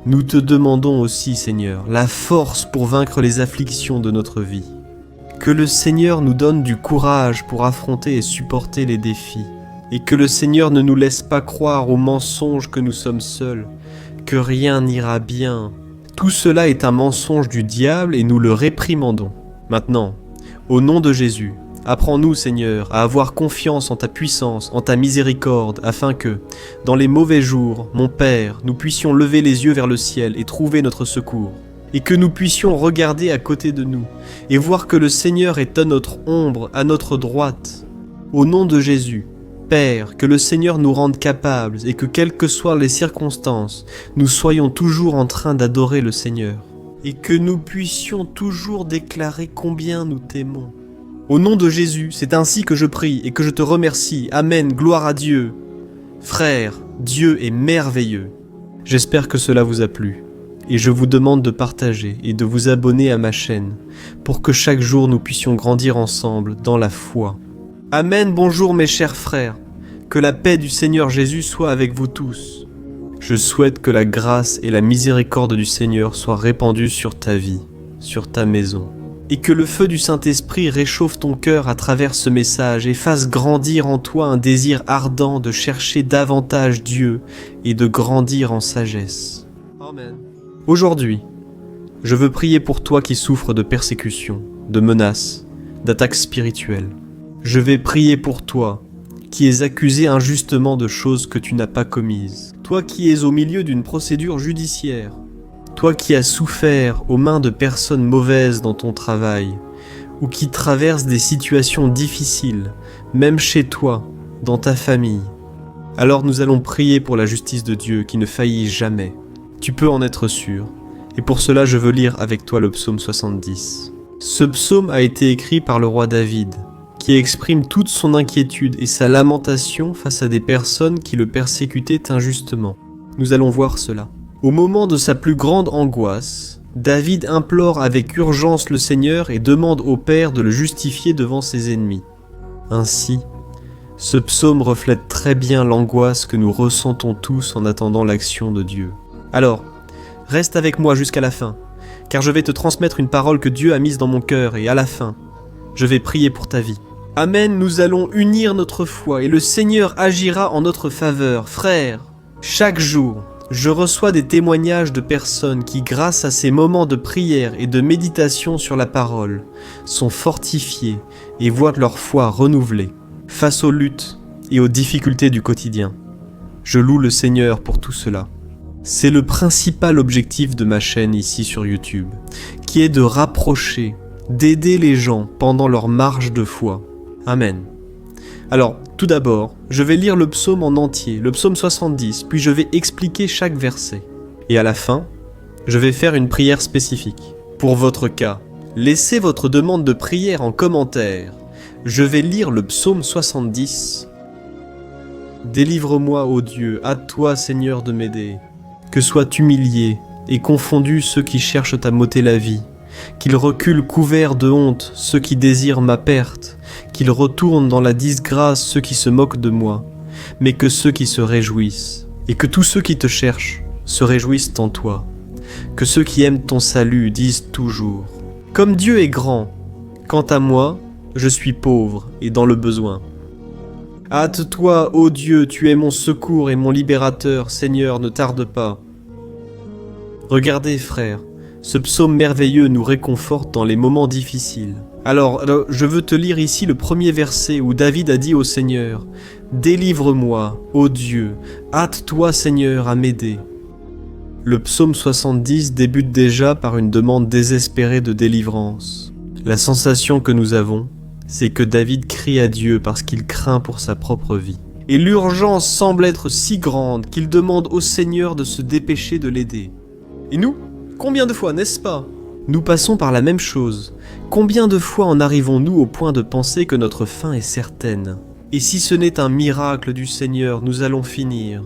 [SPEAKER 1] Nous te demandons aussi, Seigneur, la force pour vaincre les afflictions de notre vie. Que le Seigneur nous donne du courage pour affronter et supporter les défis. Et que le Seigneur ne nous laisse pas croire aux mensonges que nous sommes seuls, que rien n'ira bien. Tout cela est un mensonge du diable et nous le réprimandons. Maintenant, au nom de Jésus, apprends-nous, Seigneur, à avoir confiance en ta puissance, en ta miséricorde, afin que, dans les mauvais jours, mon Père, nous puissions lever les yeux vers le ciel et trouver notre secours. Et que nous puissions regarder à côté de nous et voir que le Seigneur est à notre ombre, à notre droite. Au nom de Jésus, Père, que le Seigneur nous rende capables et que quelles que soient les circonstances, nous soyons toujours en train d'adorer le Seigneur. Et que nous puissions toujours déclarer combien nous t'aimons. Au nom de Jésus, c'est ainsi que je prie et que je te remercie. Amen, gloire à Dieu. Frères, Dieu est merveilleux. J'espère que cela vous a plu. Et je vous demande de partager et de vous abonner à ma chaîne pour que chaque jour nous puissions grandir ensemble dans la foi. Amen, bonjour mes chers frères. Que la paix du Seigneur Jésus soit avec vous tous. Je souhaite que la grâce et la miséricorde du Seigneur soient répandues sur ta vie, sur ta maison. Et que le feu du Saint-Esprit réchauffe ton cœur à travers ce message et fasse grandir en toi un désir ardent de chercher davantage Dieu et de grandir en sagesse. Amen. Aujourd'hui, je veux prier pour toi qui souffres de persécutions, de menaces, d'attaques spirituelles. Je vais prier pour toi qui es accusé injustement de choses que tu n'as pas commises. Toi qui es au milieu d'une procédure judiciaire. Toi qui as souffert aux mains de personnes mauvaises dans ton travail ou qui traverses des situations difficiles, même chez toi, dans ta famille. Alors nous allons prier pour la justice de Dieu qui ne faillit jamais. Tu peux en être sûr, et pour cela je veux lire avec toi le psaume 70. Ce psaume a été écrit par le roi David, qui exprime toute son inquiétude et sa lamentation face à des personnes qui le persécutaient injustement. Nous allons voir cela. Au moment de sa plus grande angoisse, David implore avec urgence le Seigneur et demande au Père de le justifier devant ses ennemis. Ainsi, ce psaume reflète très bien l'angoisse que nous ressentons tous en attendant l'action de Dieu. Alors, reste avec moi jusqu'à la fin, car je vais te transmettre une parole que Dieu a mise dans mon cœur et à la fin, je vais prier pour ta vie. Amen, nous allons unir notre foi et le Seigneur agira en notre faveur. Frères, chaque jour, je reçois des témoignages de personnes qui, grâce à ces moments de prière et de méditation sur la parole, sont fortifiées et voient leur foi renouvelée face aux luttes et aux difficultés du quotidien. Je loue le Seigneur pour tout cela. C'est le principal objectif de ma chaîne ici sur YouTube, qui est de rapprocher, d'aider les gens pendant leur marche de foi. Amen. Alors, tout d'abord, je vais lire le psaume en entier, le psaume 70, puis je vais expliquer chaque verset. Et à la fin, je vais faire une prière spécifique. Pour votre cas, laissez votre demande de prière en commentaire. Je vais lire le psaume 70. Délivre-moi, ô Dieu, à toi, Seigneur, de m'aider. Que soient humiliés et confondus ceux qui cherchent à m'ôter la vie, qu'ils reculent couverts de honte ceux qui désirent ma perte, qu'ils retournent dans la disgrâce ceux qui se moquent de moi, mais que ceux qui se réjouissent, et que tous ceux qui te cherchent se réjouissent en toi, que ceux qui aiment ton salut disent toujours « Comme Dieu est grand, quant à moi, je suis pauvre et dans le besoin. » Hâte-toi, ô Dieu, tu es mon secours et mon libérateur, Seigneur, ne tarde pas. Regardez, frères, ce psaume merveilleux nous réconforte dans les moments difficiles. Alors, je veux te lire ici le premier verset où David a dit au Seigneur « Délivre-moi, ô Dieu, hâte-toi, Seigneur, à m'aider. » Le psaume 70 débute déjà par une demande désespérée de délivrance. La sensation que nous avons, c'est que David crie à Dieu parce qu'il craint pour sa propre vie. Et l'urgence semble être si grande qu'il demande au Seigneur de se dépêcher de l'aider. Et nous ? Combien de fois, n'est-ce pas ? Nous passons par la même chose. Combien de fois en arrivons-nous au point de penser que notre fin est certaine ? Et si ce n'est un miracle du Seigneur, nous allons finir.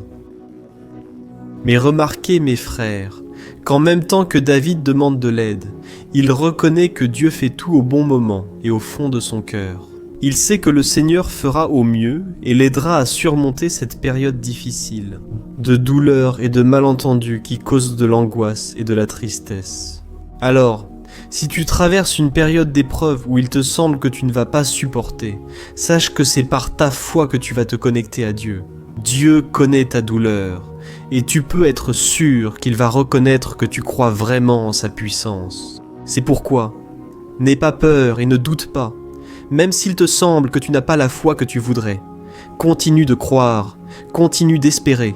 [SPEAKER 1] Mais remarquez, mes frères, qu'en même temps que David demande de l'aide, il reconnaît que Dieu fait tout au bon moment et au fond de son cœur. Il sait que le Seigneur fera au mieux et l'aidera à surmonter cette période difficile, de douleur et de malentendus qui causent de l'angoisse et de la tristesse. Alors, Si tu traverses une période d'épreuve où il te semble que tu ne vas pas supporter, sache que c'est par ta foi que tu vas te connecter à Dieu. Dieu connaît ta douleur, et tu peux être sûr qu'il va reconnaître que tu crois vraiment en sa puissance. C'est pourquoi, n'aie pas peur et ne doute pas, même s'il te semble que tu n'as pas la foi que tu voudrais. Continue de croire, continue d'espérer,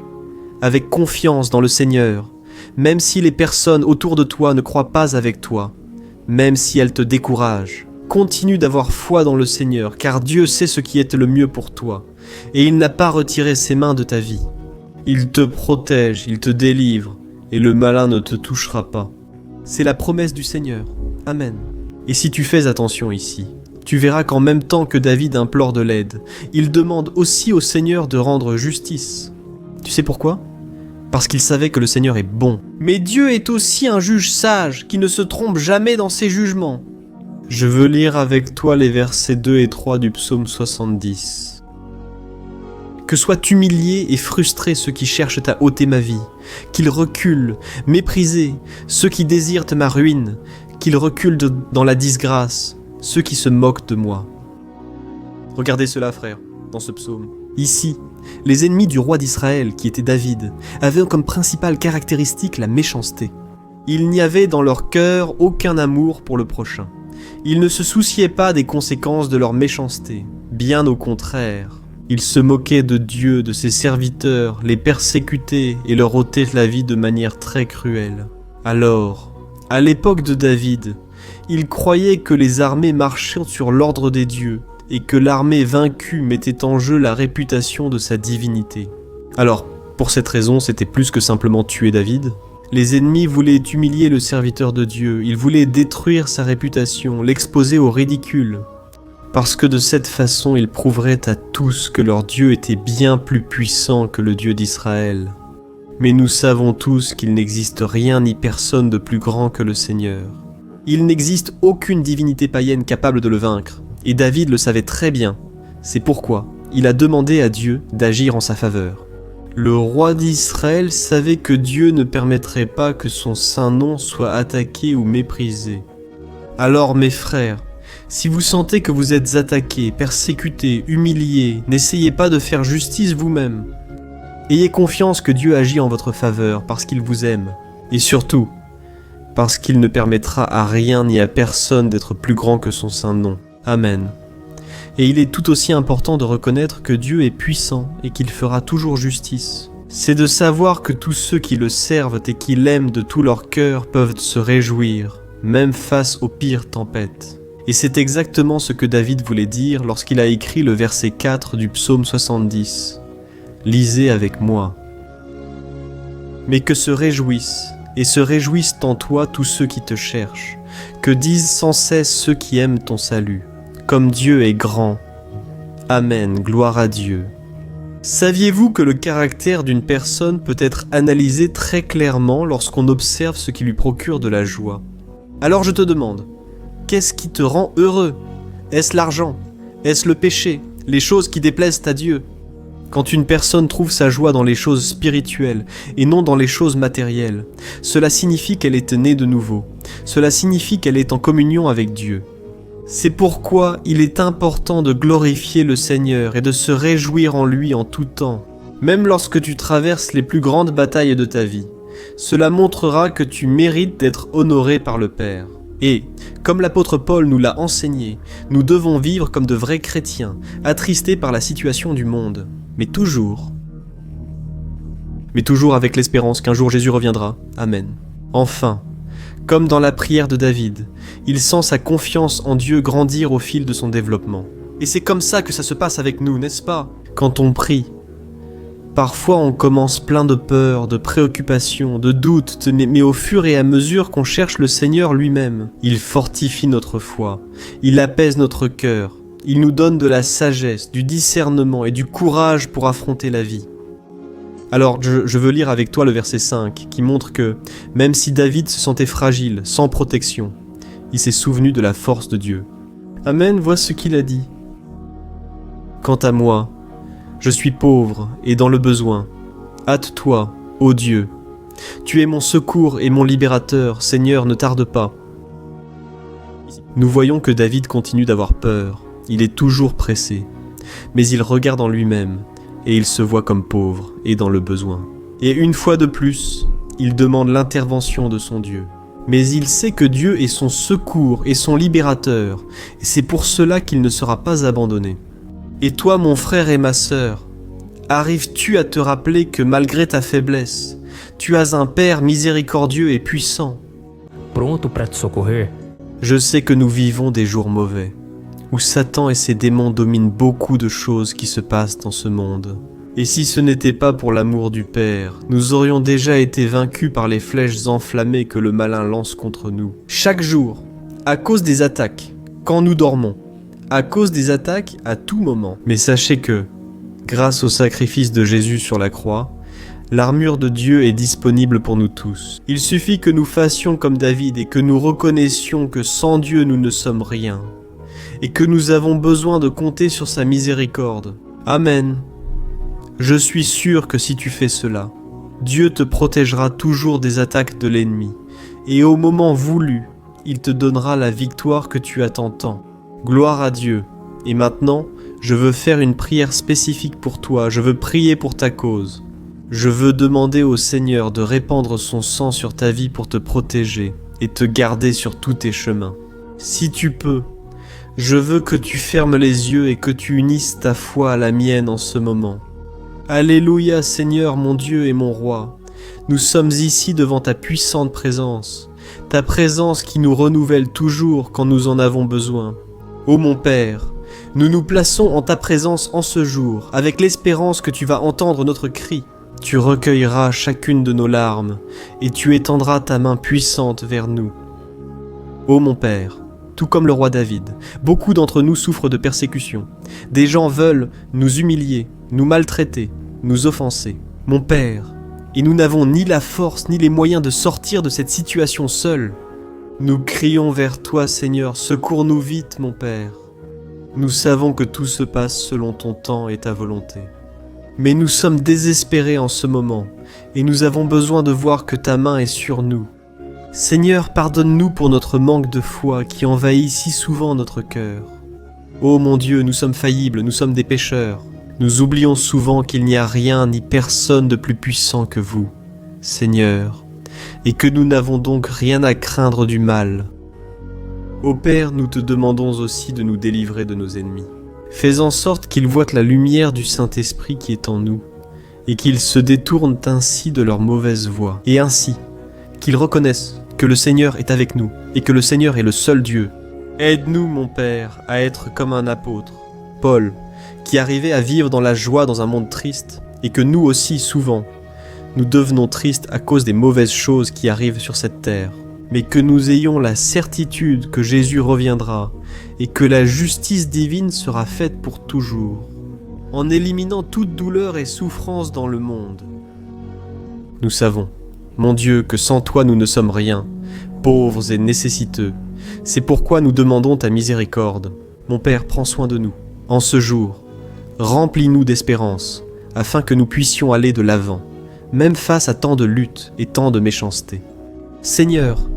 [SPEAKER 1] avec confiance dans le Seigneur, même si les personnes autour de toi ne croient pas avec toi, même si elles te découragent. Continue d'avoir foi dans le Seigneur, car Dieu sait ce qui est le mieux pour toi, et il n'a pas retiré ses mains de ta vie. Il te protège, il te délivre, et le malin ne te touchera pas. C'est la promesse du Seigneur. Amen. Et si tu fais attention ici, tu verras qu'en même temps que David implore de l'aide, il demande aussi au Seigneur de rendre justice. Tu sais pourquoi ? Parce qu'il savait que le Seigneur est bon. Mais Dieu est aussi un juge sage, qui ne se trompe jamais dans ses jugements. Je veux lire avec toi les versets 2 et 3 du psaume 70. Que soient humiliés et frustrés ceux qui cherchent à ôter ma vie, qu'ils reculent, méprisés, ceux qui désirent ma ruine, qu'ils reculent dans la disgrâce, ceux qui se moquent de moi. Regardez cela, frère, dans ce psaume. Ici, les ennemis du roi d'Israël, qui était David, avaient comme principale caractéristique la méchanceté. Il n'y avait dans leur cœur aucun amour pour le prochain. Ils ne se souciaient pas des conséquences de leur méchanceté, bien au contraire. Ils se moquaient de Dieu, de ses serviteurs, les persécutaient et leur ôtaient la vie de manière très cruelle. Alors, à l'époque de David, ils croyaient que les armées marchaient sur l'ordre des dieux et que l'armée vaincue mettait en jeu la réputation de sa divinité. Alors, pour cette raison, c'était plus que simplement tuer David. Les ennemis voulaient humilier le serviteur de Dieu, ils voulaient détruire sa réputation, l'exposer au ridicule. Parce que de cette façon, ils prouveraient à tous que leur Dieu était bien plus puissant que le Dieu d'Israël. Mais nous savons tous qu'il n'existe rien ni personne de plus grand que le Seigneur. Il n'existe aucune divinité païenne capable de le vaincre, et David le savait très bien. C'est pourquoi il a demandé à Dieu d'agir en sa faveur. Le roi d'Israël savait que Dieu ne permettrait pas que son saint nom soit attaqué ou méprisé. Alors mes frères, si vous sentez que vous êtes attaqués, persécutés, humiliés, n'essayez pas de faire justice vous-même. Ayez confiance que Dieu agit en votre faveur parce qu'il vous aime, et surtout, parce qu'il ne permettra à rien ni à personne d'être plus grand que son saint nom. Amen. Et il est tout aussi important de reconnaître que Dieu est puissant et qu'il fera toujours justice. C'est de savoir que tous ceux qui le servent et qui l'aiment de tout leur cœur peuvent se réjouir, même face aux pires tempêtes. Et c'est exactement ce que David voulait dire lorsqu'il a écrit le verset 4 du psaume 70. Lisez avec moi. Mais que se réjouissent en toi tous ceux qui te cherchent, que disent sans cesse ceux qui aiment ton salut. Comme Dieu est grand. Amen, gloire à Dieu. Saviez-vous que le caractère d'une personne peut être analysé très clairement lorsqu'on observe ce qui lui procure de la joie? Alors je te demande, qu'est-ce qui te rend heureux? Est-ce l'argent? Est-ce le péché? Les choses qui déplaisent à Dieu? Quand une personne trouve sa joie dans les choses spirituelles et non dans les choses matérielles, cela signifie qu'elle est née de nouveau. Cela signifie qu'elle est en communion avec Dieu. C'est pourquoi il est important de glorifier le Seigneur et de se réjouir en lui en tout temps, même lorsque tu traverses les plus grandes batailles de ta vie. Cela montrera que tu mérites d'être honoré par le Père. Et, comme l'apôtre Paul nous l'a enseigné, nous devons vivre comme de vrais chrétiens, attristés par la situation du monde, mais toujours avec l'espérance qu'un jour Jésus reviendra. Amen. Enfin, comme dans la prière de David, il sent sa confiance en Dieu grandir au fil de son développement. Et c'est comme ça que ça se passe avec nous, n'est-ce pas? Quand on prie, parfois on commence plein de peur, de préoccupations, de doutes, mais au fur et à mesure qu'on cherche le Seigneur lui-même, il fortifie notre foi, il apaise notre cœur, il nous donne de la sagesse, du discernement et du courage pour affronter la vie. Alors je veux lire avec toi le verset 5 qui montre que même si David se sentait fragile, sans protection, il s'est souvenu de la force de Dieu. Amen, vois ce qu'il a dit. Quant à moi, je suis pauvre et dans le besoin. Hâte-toi, ô Dieu. Tu es mon secours et mon libérateur, Seigneur, ne tarde pas. Nous voyons que David continue d'avoir peur, il est toujours pressé, mais il regarde en lui-même, et il se voit comme pauvre et dans le besoin. Et une fois de plus, il demande l'intervention de son Dieu. Mais il sait que Dieu est son secours et son libérateur, et c'est pour cela qu'il ne sera pas abandonné. Et toi, mon frère et ma sœur, arrives-tu à te rappeler que malgré ta faiblesse, tu as un Père miséricordieux et puissant?
[SPEAKER 2] Pronto para te socorrer?
[SPEAKER 1] Je sais que nous vivons des jours mauvais, où Satan et ses démons dominent beaucoup de choses qui se passent dans ce monde. Et si ce n'était pas pour l'amour du Père, nous aurions déjà été vaincus par les flèches enflammées que le malin lance contre nous. Chaque jour, à cause des attaques, quand nous dormons, à cause des attaques à tout moment. Mais sachez que, grâce au sacrifice de Jésus sur la croix, l'armure de Dieu est disponible pour nous tous. Il suffit que nous fassions comme David et que nous reconnaissions que sans Dieu nous ne sommes rien, et que nous avons besoin de compter sur sa miséricorde. Amen. Je suis sûr que si tu fais cela, Dieu te protégera toujours des attaques de l'ennemi, et au moment voulu, il te donnera la victoire que tu attends tant. Gloire à Dieu. Et maintenant, je veux faire une prière spécifique pour toi, je veux prier pour ta cause. Je veux demander au Seigneur de répandre son sang sur ta vie pour te protéger et te garder sur tous tes chemins. Si tu peux, je veux que tu fermes les yeux et que tu unisses ta foi à la mienne en ce moment. Alléluia Seigneur mon Dieu et mon Roi, nous sommes ici devant ta puissante présence, ta présence qui nous renouvelle toujours quand nous en avons besoin. Ô mon Père, nous nous plaçons en ta présence en ce jour, avec l'espérance que tu vas entendre notre cri. Tu recueilleras chacune de nos larmes, et tu étendras ta main puissante vers nous. Ô mon Père, tout comme le roi David, beaucoup d'entre nous souffrent de persécutions. Des gens veulent nous humilier, nous maltraiter, nous offenser. Mon Père, et nous n'avons ni la force ni les moyens de sortir de cette situation seuls. Nous crions vers toi, Seigneur, secours-nous vite, mon Père. Nous savons que tout se passe selon ton temps et ta volonté. Mais nous sommes désespérés en ce moment, et nous avons besoin de voir que ta main est sur nous. Seigneur, pardonne-nous pour notre manque de foi qui envahit si souvent notre cœur. Ô mon Dieu, nous sommes faillibles, nous sommes des pécheurs. Nous oublions souvent qu'il n'y a rien ni personne de plus puissant que vous, Seigneur, et que nous n'avons donc rien à craindre du mal. Ô Père, nous te demandons aussi de nous délivrer de nos ennemis. Fais en sorte qu'ils voient la lumière du Saint-Esprit qui est en nous, et qu'ils se détournent ainsi de leur mauvaise voie, et ainsi qu'ils reconnaissent que le Seigneur est avec nous, et que le Seigneur est le seul Dieu. Aide-nous, mon Père, à être comme un apôtre, Paul, qui arrivait à vivre dans la joie dans un monde triste, et que nous aussi, souvent, nous devenons tristes à cause des mauvaises choses qui arrivent sur cette terre, mais que nous ayons la certitude que Jésus reviendra, et que la justice divine sera faite pour toujours, en éliminant toute douleur et souffrance dans le monde. Nous savons, mon Dieu, que sans toi nous ne sommes rien, pauvres et nécessiteux. C'est pourquoi nous demandons ta miséricorde. Mon Père, prends soin de nous. En ce jour, remplis-nous d'espérance, afin que nous puissions aller de l'avant, même face à tant de luttes et tant de méchanceté. Seigneur,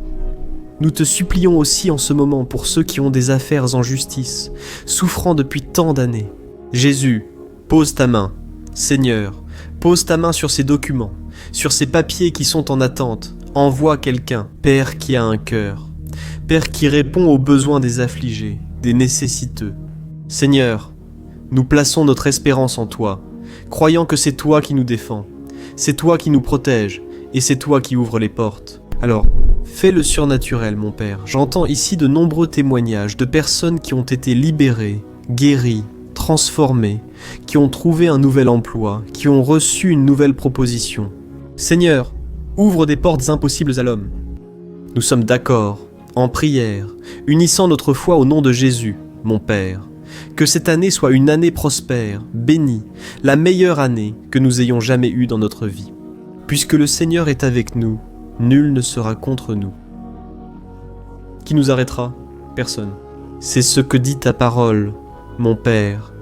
[SPEAKER 1] nous te supplions aussi en ce moment pour ceux qui ont des affaires en justice, souffrant depuis tant d'années. Jésus, pose ta main. Seigneur, pose ta main sur ces documents, sur ces papiers qui sont en attente. Envoie quelqu'un, Père qui a un cœur, Père qui répond aux besoins des affligés, des nécessiteux. Seigneur, nous plaçons notre espérance en toi, croyant que c'est toi qui nous défends, c'est toi qui nous protèges, et c'est toi qui ouvres les portes. Alors, fais le surnaturel, mon Père. J'entends ici de nombreux témoignages de personnes qui ont été libérées, guéries, transformées, qui ont trouvé un nouvel emploi, qui ont reçu une nouvelle proposition. Seigneur, ouvre des portes impossibles à l'homme. Nous sommes d'accord, en prière, unissant notre foi au nom de Jésus, mon Père. Que cette année soit une année prospère, bénie, la meilleure année que nous ayons jamais eue dans notre vie. Puisque le Seigneur est avec nous, nul ne sera contre nous. Qui nous arrêtera? Personne. C'est ce que dit ta parole, mon Père,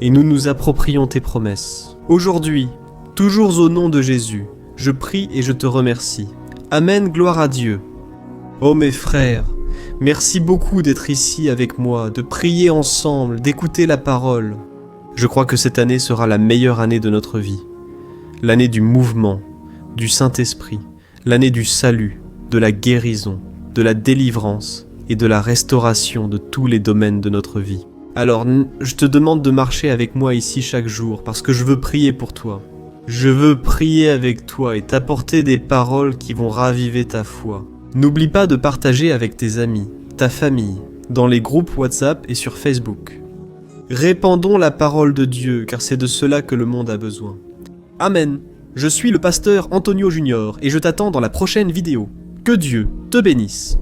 [SPEAKER 1] et nous nous approprions tes promesses. Aujourd'hui, toujours au nom de Jésus, je prie et je te remercie. Amen, gloire à Dieu. Ô mes frères, Merci beaucoup d'être ici avec moi, de prier ensemble, d'écouter la parole. Je crois que cette année sera la meilleure année de notre vie. L'année du mouvement, du Saint-Esprit, l'année du salut, de la guérison, de la délivrance et de la restauration de tous les domaines de notre vie. Alors, je te demande de marcher avec moi ici chaque jour parce que je veux prier pour toi. Je veux prier avec toi et t'apporter des paroles qui vont raviver ta foi. N'oublie pas de partager avec tes amis, ta famille, dans les groupes WhatsApp et sur Facebook. Répandons la parole de Dieu car c'est de cela que le monde a besoin. Amen. Je suis le pasteur Antonio Junior et je t'attends dans la prochaine vidéo. Que Dieu te bénisse.